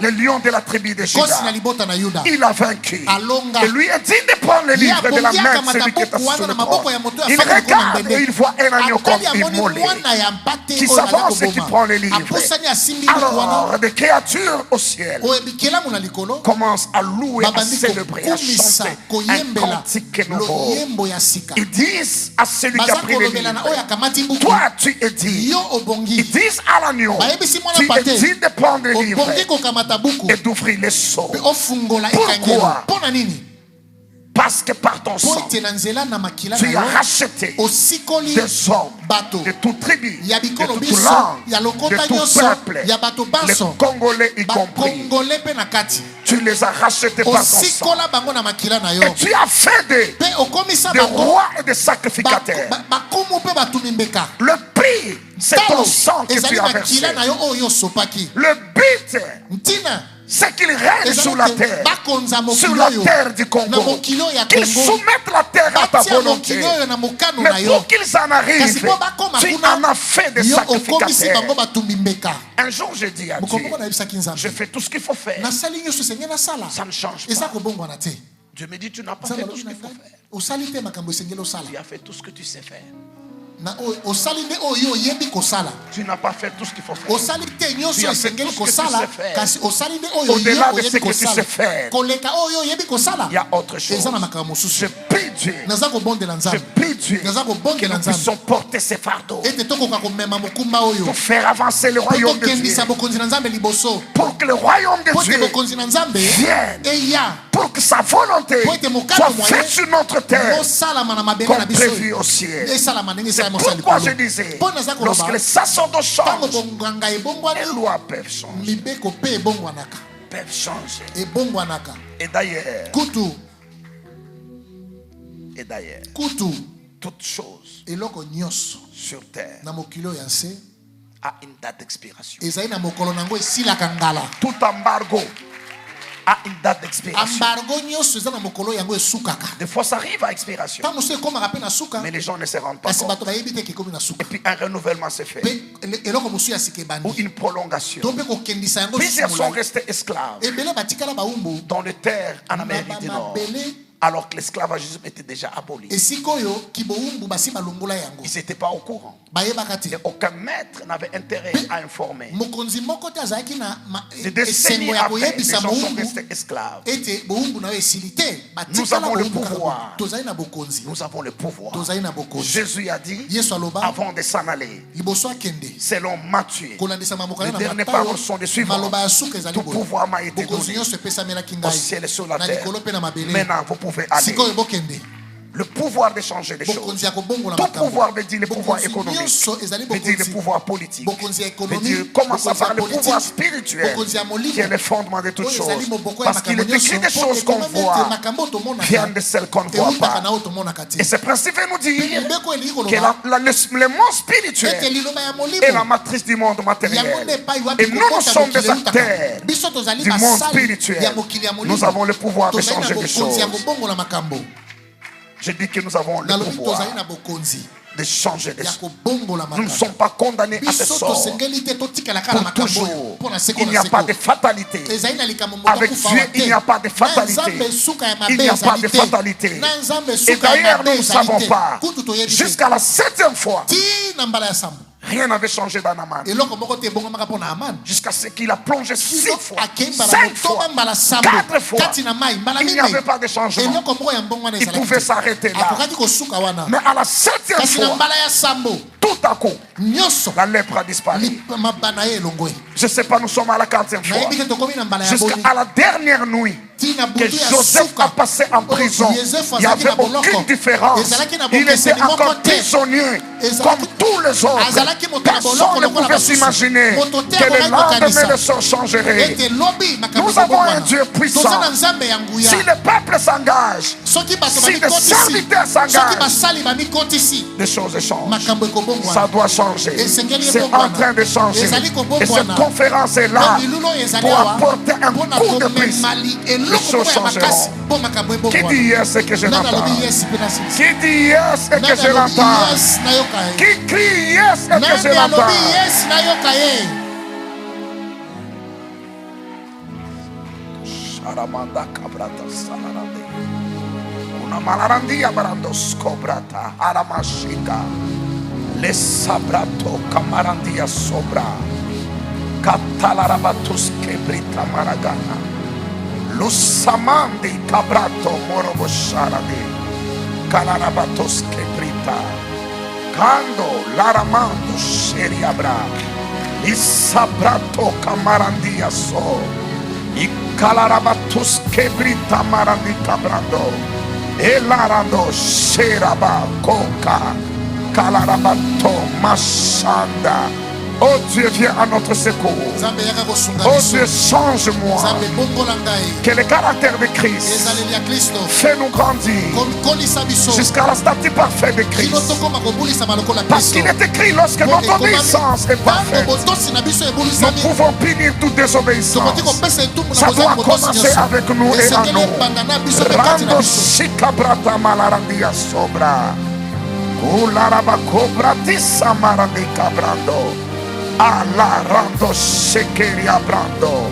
le lion de la tribu de Juda. Il a vaincu. Et lui est digne de prendre le livre de la main de celui qui est assis sur le trône. Il regarde et il voit un agneau comme immolé qui s'avance et qui prend le livre. Alors des créatures au ciel commencent à louer, à célébrer, à chanter un cantique nouveau. Ils disent à celui qui a pris le livre, toi tu es digne. Ils disent à l'agneau, tu es digne de prendre le livre et d'ouvrir les sceaux. Pourquoi? Parce que par ton sang, tu as racheté des hommes de toute tribu, de toute langue, de tout peuple, les Congolais y compris. Tu les as rachetés par ton sang. Et tu as fait des rois et des sacrificateurs. Le prix, c'est ton sang que tu as versé. Le but, c'est qu'ils règnent sur la terre du Congo, qu'ils soumettent la terre à ta volonté. Mais pour qu'ils en arrivent, tu en as fait des sacrificateurs. Un jour, j'ai dit à Dieu, je fais tout ce qu'il faut faire. Ça ne change pas. Dieu me dit, tu n'as pas fait tout ce qu'il faut faire. Tu as fait tout ce que tu sais faire. Tu n'as pas fait tout ce qu'il faut faire. Tu as fait tout ce que tu sais faire. Au-delà de ce que tu sais faire, il y a autre chose. Je prie Dieu. Je prie Dieu que nous puissions porter ces fardeaux pour faire avancer le royaume de Dieu. Pour que le royaume de Dieu vienne. Pour que sa volonté soit faite sur notre terre comme prévu au ciel. C'est pourquoi je disais, lorsque les sacerdotes changent, les lois peuvent changer. Peuvent changer. Et d'ailleurs, toute chose sur terre a une date d'expiration. Tout embargo a une date d'expiration. Des fois ça arrive à expiration, mais les gens ne se rendent pas compte. Et puis un renouvellement se fait, ou une prolongation. Plusieurs sont restés esclaves dans les terres en Amérique du Nord, alors que l'esclavagisme était déjà aboli. Ils n'étaient pas au courant. Et aucun maître n'avait intérêt à informer. Des décennies après, les gens sont restés esclaves. Nous avons le pouvoir. Nous avons le pouvoir. Jésus a dit, avant de s'en aller, selon Matthieu, les dernières paroles sont les suivantes. Tout pouvoir m'a été donné au ciel et sur la terre. Maintenant, vous pouvez aller. Le pouvoir de changer les choses. Tout pouvoir veut dire le pouvoir économique, veut dire le pouvoir politique, veut dire commence à par le pouvoir spirituel qui est le fondement de toutes choses. Parce qu'il est écrit des choses qu'on voit viennent de celles qu'on ne voit pas. Et ce principe veut nous dire que le monde spirituel est la matrice du monde matériel. Et nous sommes des acteurs du monde spirituel. Nous avons le pouvoir de changer les choses. Je dis que nous avons le pouvoir de changer les choses. Nous ne sommes pas condamnés à ce sort pour toujours. Il n'y a pas de fatalité. Avec Dieu, il n'y a pas de fatalité. Il n'y a pas de fatalité. Et d'ailleurs, nous ne savons pas. Jusqu'à la 7e fois, rien n'avait changé dans Naaman. Jusqu'à ce qu'il a plongé 6 fois, 5 fois, 4 fois. Il n'y avait pas de changement. Il pouvait s'arrêter là. Mais à la 7e fois, tout à coup, la lèpre a disparu. Je ne sais pas, nous sommes à la 4e fois. Jusqu'à la dernière nuit que Joseph a passé en prison, il n'y avait aucune différence. Il était encore prisonnier comme tous les autres. Personne ne pouvait s'imaginer que le lendemain le sort changerait. Nous avons un Dieu puissant. Si le peuple s'engage, si les serviteurs s'engagent, les choses changent. Ça doit changer. C'est en train de changer. Et cette conférence est là pour apporter un coup de plus. Les choses changeront. Qui dit yes et que je l'entends? Qui dit yes et que je l'entends? Qui crie yes et que je l'entends? Sharamanda kabrata salarande. Una malarandia brandos cobrata aramashika. Les sabrato camarandia sobra. Catalarabatus quebrita maragana. Los samandi cabrato morobosharade. Calarabatos quebrita. Cando laramando seriabra. Y sabrato camarandia so. Y calarabatus quebrita marandi cabrando. Elarando Sheraba Koka Kalarabato Mashanda. Oh Dieu, viens à notre secours. Oh Dieu, change-moi. Que le caractère de Christ fait-nous grandir jusqu'à la statue parfaite de Christ. Parce qu'il est écrit, lorsque notre obéissance est parfaite, nous pouvons punir toute désobéissance. Ça doit commencer avec nous et en nous. Rando shikabrata malarandia sobra. Ularaba cobratissa marandi cabrando. Allah rando shekeria brando.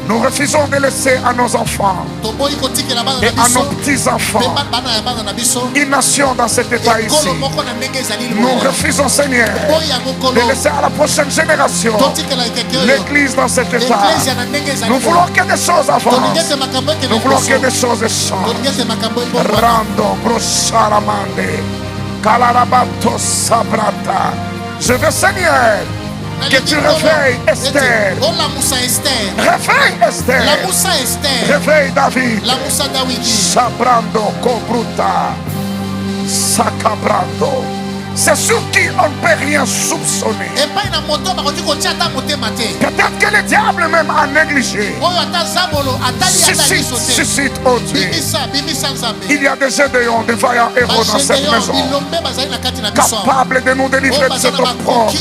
Nous refusons de laisser à nos enfants et à nos petits-enfants une nation dans cet état ici. Nous refusons, Seigneur, de laisser à la prochaine génération l'Église dans cet état. Nous voulons que des choses avancent. Nous voulons que des choses changent. Rando brosharamande kalarabato sabrata. Je veux, Seigneur, que tu réveilles Esther. Réveille Esther. Réveille David. Sabrando Cobruta. Sacabrando. C'est sur qui on ne peut rien soupçonner. Peut-être que le diable même a négligé. Suscite, oh Dieu. Il y a des gédéons, des vaillants héros dans cette maison, capables de nous délivrer de cette opprobre.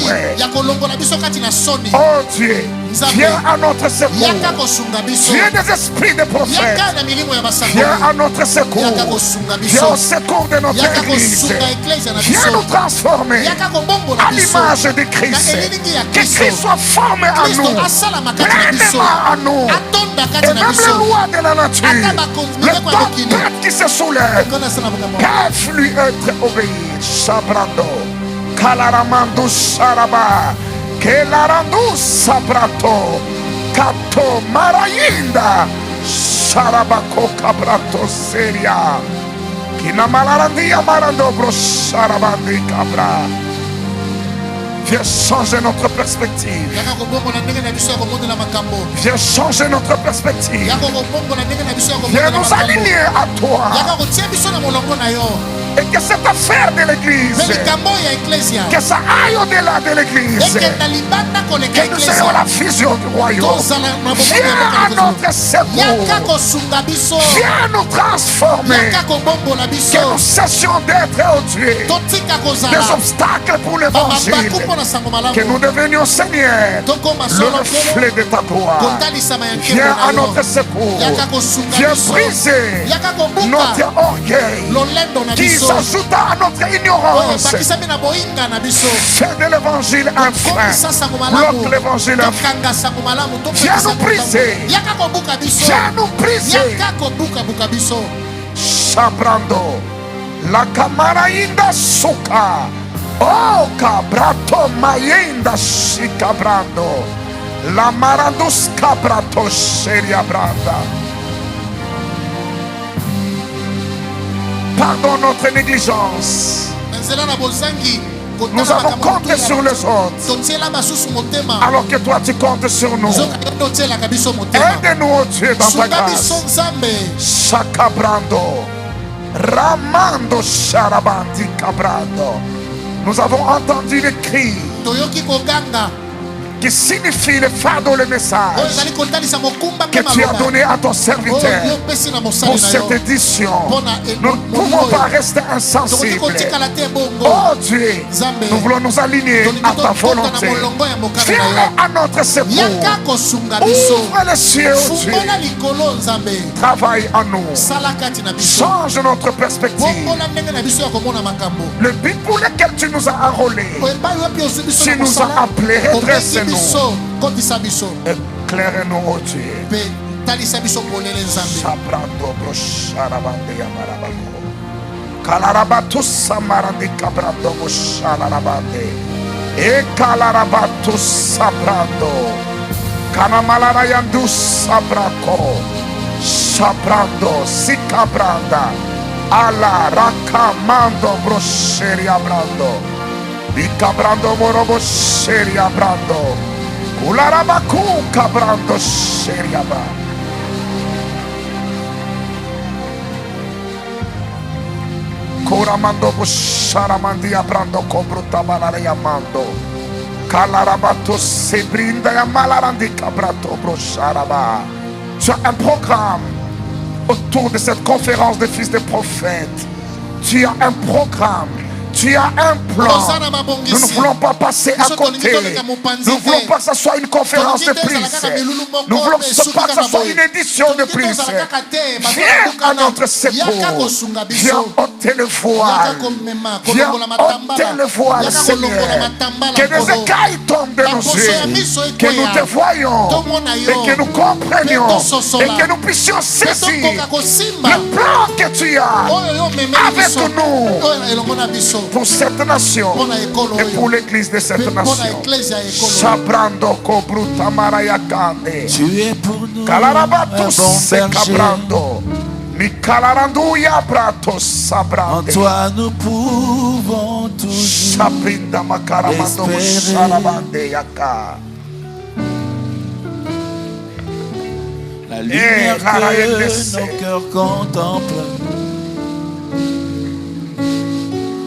Oh Dieu, viens à notre secours. Viens des esprits de prophètes. Viens à notre secours. Viens au secours de notre Église. Viens nous transformer à l'image de Christ. Que Christ soit formé à nous, pleinement à nous. Et même les lois de la nature, le tempête qui se soulève, peuvent lui être obéis. Sabrando, Kalaramando Saraba, Kelarandu Sabrato, Kato Marayinda, Sarabako Cabrato Seria, Kinamalarandia Marandobro Sarabandi Cabra. Viens changer notre perspective. Viens changer notre perspective. Viens nous aligner à toi. Et que cette affaire de l'église, que ça aille au-delà de l'église, que nous ayons la vision du royaume. Viens à notre secours. Viens nous transformer. Que nous cessions d'être, oh Dieu, des obstacles pour l'évangile. Que nous devenions, Seigneur, le reflet de ta gloire. Viens à notre secours. Viens briser notre orgueil qui s'ajoute à notre ignorance. Fais de l'évangile un frein. Bloque l'évangile un frein. Viens nous briser. Viens nous briser. Sabrando. La camarainda suka. Oh, cabrato mayenda shikabrando. La marandus cabrato seria branda. Pardon notre négligence. Nous avons compté sur les autres, alors que toi tu comptes sur nous. Aide-nous, oh Dieu, dans ta grâce. Shakabrando. Ramando Sharabandi Cabrando. Nous avons entendu les cris qui signifie le fardeau, le message que tu as donné à ton serviteur pour cette édition. Nous ne pouvons pas rester insensibles. Oh Dieu, nous voulons nous aligner à ta volonté. Viens à notre secours. Ouvre les cieux, oh Dieu. Travaille en nous. Change notre perspective. Le but pour lequel tu nous as enrôlés, tu nous as appelés, redresse-nous. Éclaire-nous, oh Dieu. Sabrando brosharabande yamarabako. Kalarabatus samarandi cabrando brosharabande. E kalarabatus sabrando. Kanamalarayandus sabrako. Sabrando sikabranda. Ala rakamando brosheriabrando. Bicabrando morobo seriabrando. Ularabaku cabrando seriaba. Coramando Busharamandi Abrando Cobruta Balariamando Calarabato Sebrinda Malarandi Cabrato Brosharaba. Tu as un programme autour de cette conférence des fils des prophètes. Tu as un programme. Tu as un plan. Nous ne voulons pas passer à côté. Nous ne voulons pas que ce soit une conférence de prière. Nous voulons pas que ce soit une édition de prière. Viens à notre secours. Viens ôter le voile. Viens ôter le voile, Seigneur. Que des écailles tombent de nos yeux. Que nous te voyons. Et que nous comprenions. Et que nous puissions saisir le plan que tu as avec nous. Pour cette nation et pour l'église de cette nation. Sabrando Cobruta Marayakande. Tu es pour nous Calarabato un Cabrando. Mikalarando Yabrato Sabrande. En toi nous pouvons toujours Sabrinda Makaramando Sarabande Yaka. La lumière que nos cœurs contemplent.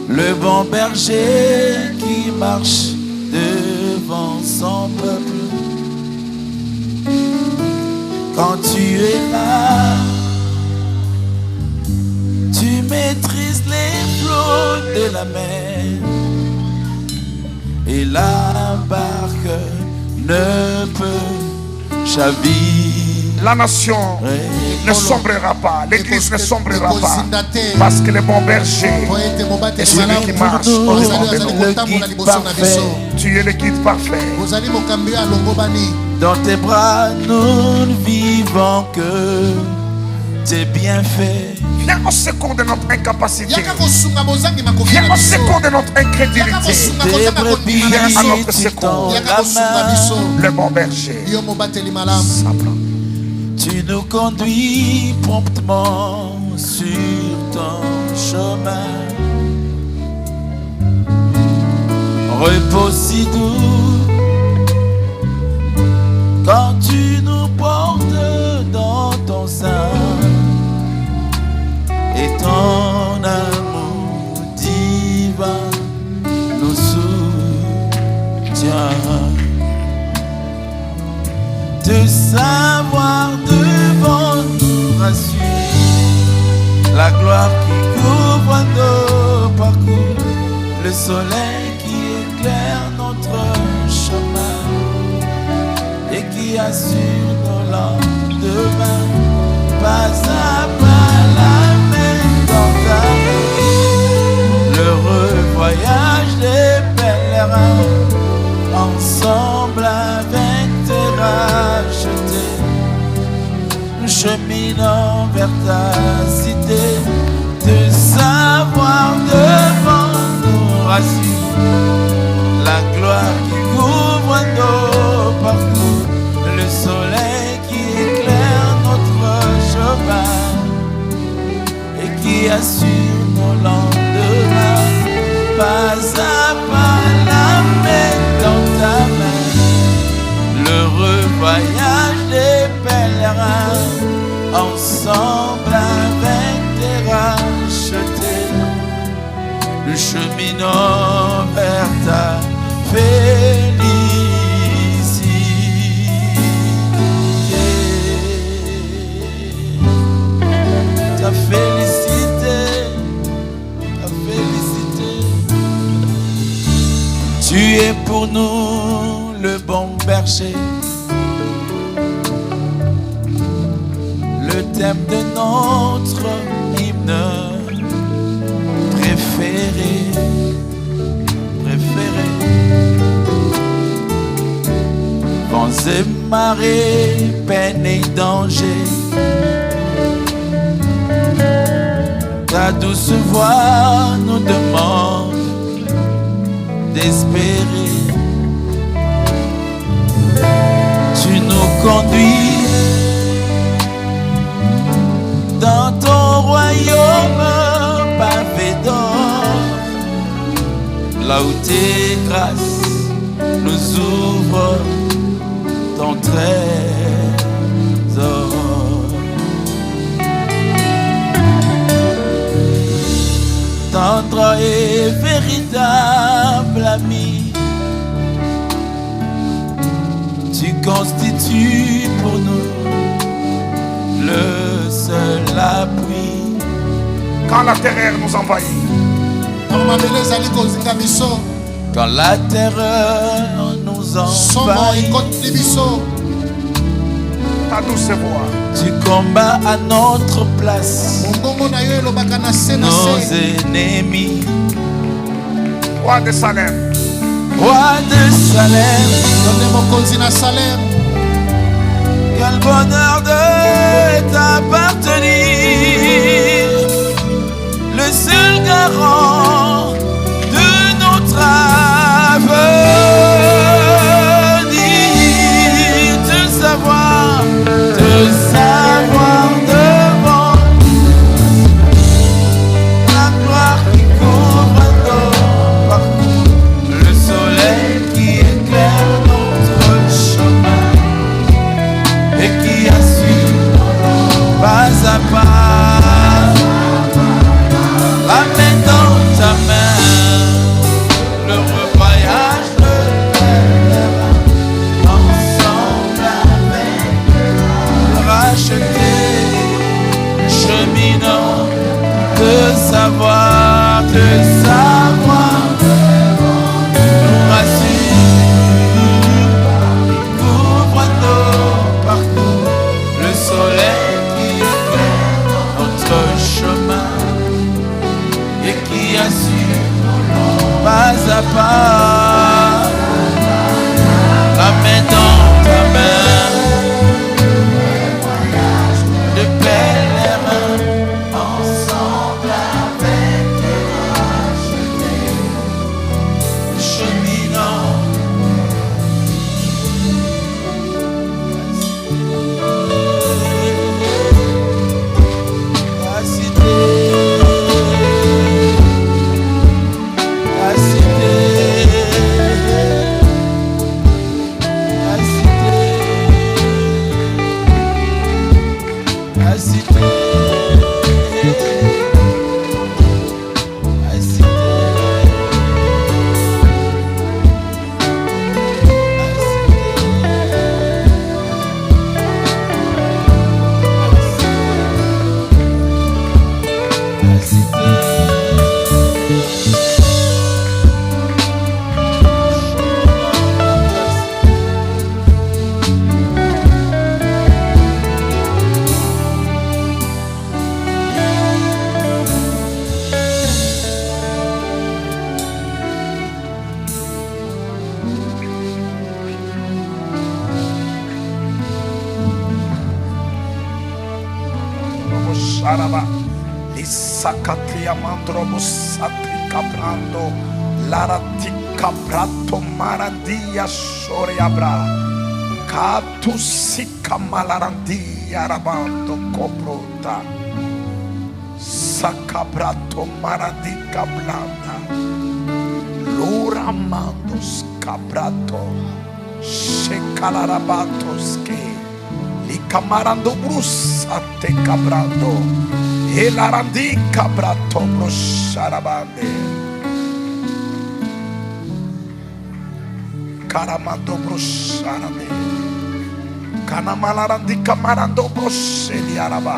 Le bon berger qui marche devant son peuple. Quand tu es là, tu maîtrises les flots de la mer. Et la barque ne peut chavir. La nation ne sombrera pas, l'église ne sombrera pas, parce que le bon berger est celui qui marche au-devant de nous. Tu es le guide parfait. Dans tes bras, nous ne vivons que tes bienfaits. Viens au secours de notre incapacité. Viens au secours de notre incrédulité. Viens à notre secours. Le bon berger. Tu nous conduis promptement sur ton chemin. Repos si doux quand tu nous portes dans ton sein. Et ton amour divin nous soutient. De savoir devant nous rassure la gloire qui couvre nos parcours, le soleil qui éclaire notre chemin et qui assure nos lendemains. Pas à pas la main dans ta main, l'heureux voyage des pèlerins, ensemble avec tes rachetés, nous cheminons vers ta cité. De savoir devant nous rassure la gloire qui couvre nos parcours, le soleil qui éclaire notre chemin et qui assure nos lendemains. Pas à pas la main dans ta main, l'heureux voyage des pèlerins, ensemble avec tes rachetés, nous cheminons vers ta félicité. Ta félicité, ta félicité. Tu es pour nous le bon berger, le thème de notre hymne préféré, préféré. Vents et marées, peine et danger, ta douce voix nous demande d'espérer. Tu nous conduis dans ton royaume pavé d'or, là où tes grâces nous ouvrent ton trésor. tendre et véritable ami. Tu constitues pour nous le seul appui. Quand la terreur nous envahit, quand la terreur nous envahit, ta douce voix, tu combats à notre place nos ennemis. Roi de Salem, Roi de Salem, quel bonheur de t'appartenir, le seul garant de notre avenir, te savoir devant la gloire qui couvre nos parcours, le soleil qui éclaire notre chemin et qui assure pas à pas, la main dans ta main, le voyage de terre, ensemble avec racheter, cheminant, de savoir, nous rassure, couvre nos parcours, le soleil qui éclaire notre chemin et qui assure pas à pas, la main dans ta main, de pèlerins ensemble avec rachetés, cheminant. La cité, la cité, la cité, la cité, la cité. Sharaba, Lisakatia Mandrobus Satrika Brando, Laratika Prato Marandia Shoriabra, Katusika Malarandia Rabando Cobrota, Sakabrato Maradika Blanda, Loramandos Cabrato, Shekalarabatos que. Camarando brusa te cabrando el arandi cabrato brosharabande caramando brosharame canamalarandi camarando brosheliaraba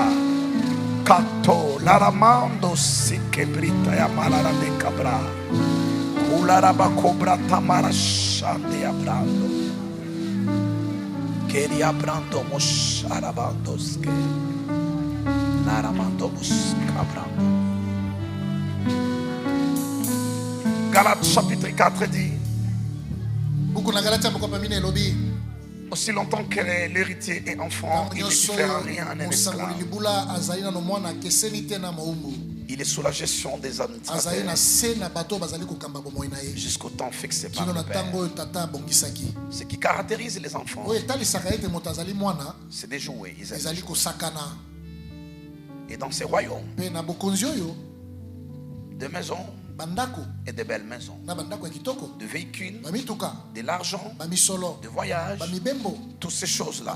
cato laramando si quebrita y amalarande cabra ularaba cobra tamara shande abrando queria brando mos arabandos que naramando mos cabrando. Galates chapitre 4 dit aussi longtemps que l'héritier est enfant, il ne diffère rien à un esclave. Il est sous la gestion des administrateurs jusqu'au temps fixé par le Père. Ce qui caractérise les enfants, c'est des jouets. Et dans ces royaumes, de maisons et de belles maisons, de véhicules, de l'argent, de voyages, toutes ces choses-là,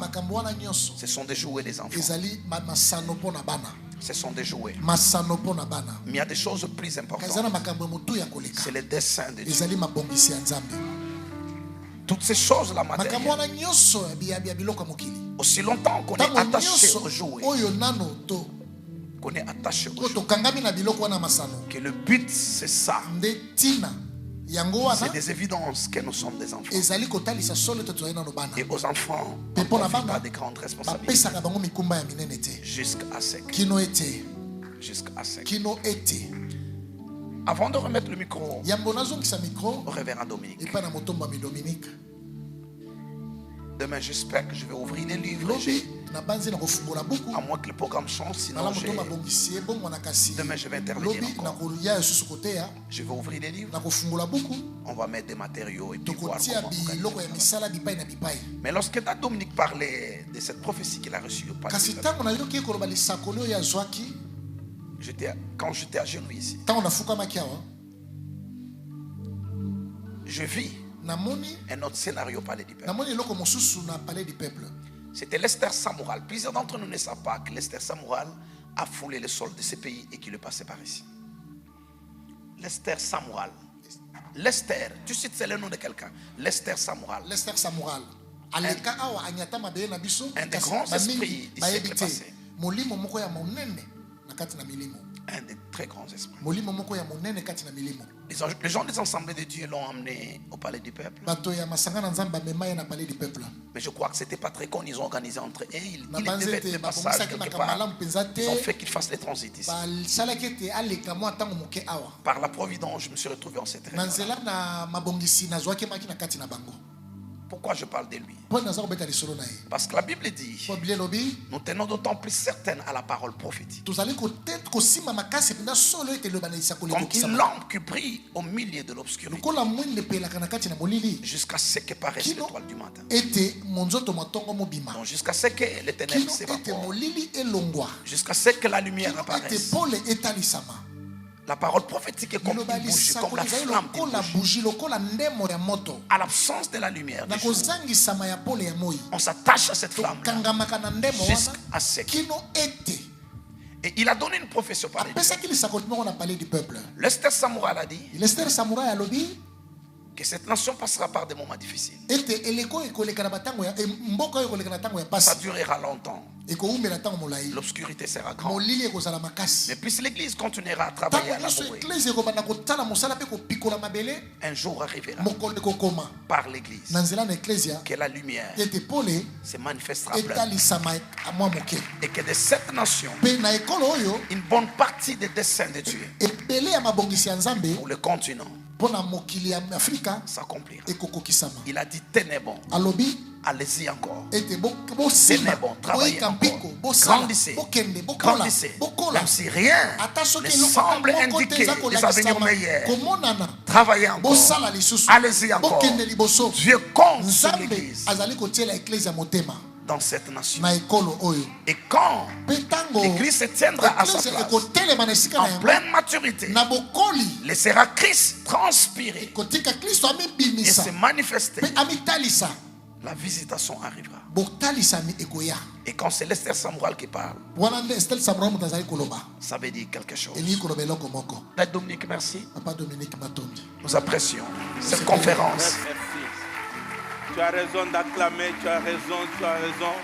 ce sont des jouets des enfants. Ce sont des jouets. Mais il y a des choses plus importantes. C'est les desseins de Dieu. Toutes ces choses-là matérielles. Aussi longtemps qu'on est attaché aux jouets, qu'on est attaché aux jouets, que le but c'est ça. C'est des évidences que nous sommes des enfants. Et aux enfants, on confie des grandes responsabilités. Jusqu'à ce que. Avant de remettre le micro au révérend Dominique. Demain, j'espère que je vais ouvrir les livres. À moins que le programme change, sinon demain je vais intervenir encore. Je vais ouvrir les livres. On va mettre des matériaux et puis voir comment. Mais lorsque Dominique parlait de cette prophétie qu'il a reçue au palais, quand j'étais à genoux ici, je vis un autre scénario au palais du peuple. C'était l'Esther Samural. Plusieurs d'entre nous ne savent pas que l'Esther Samural a foulé le sol de ce pays et qu'il est passé par ici. L'Esther Samural. L'Esther, tu cites c'est le nom de quelqu'un. L'Esther Samural. L'Esther Samural. Un des grands esprits du siècle passé. Un des très grands esprits. Les gens des assemblées de Dieu l'ont emmené au palais du peuple. Mais je crois que ce n'était pas très con. Ils ont organisé entre eux. Il devait être des passages quelque part. Ils ont fait qu'il fasse les transits ici. Par la providence, je me suis retrouvé en cette région. Pourquoi je parle de lui? Parce que la Bible dit, nous tenons d'autant plus certaines à la parole prophétique. Comme une lampe qui brille au milieu de l'obscurité, jusqu'à ce que paraisse l'étoile du matin. Donc jusqu'à ce que les ténèbres s'évaporent, jusqu'à ce que la lumière apparaisse. La parole prophétique est comme une bougie, comme la flamme d'une bougie. À l'absence de la lumière, on s'attache à cette flamme jusqu'à ce que. Et il a donné une prophétie au palais du peuple. L'Esther Samurai a dit que cette nation passera par des moments difficiles. Ça durera longtemps. L'obscurité sera grande. Mais puisque l'Église continuera à travailler à labourer, un jour arrivera par l'Église que la lumière se manifestera pleinement. Et que de cette nation, une bonne partie des desseins de Dieu pour le continent s'accomplira. Il a dit ténèbres, allez-y encore. Ténèbres, travaillez encore. Grandissez. Grandissez. Même si rien ne semble indiquer des avenirs meilleurs, travaillez encore. Allez-y encore. Dieu compte sur l'Église dans cette nation. Et quand l'Église se tiendra à sa place, en pleine maturité, laissera Christ transpirer et se manifester, la visitation arrivera. Et quand c'est l'Esther Samuel qui parle, ça veut dire quelque chose. Dominique, merci. Nous apprécions cette conférence. Tu as raison d'acclamer, tu as raison, tu as raison.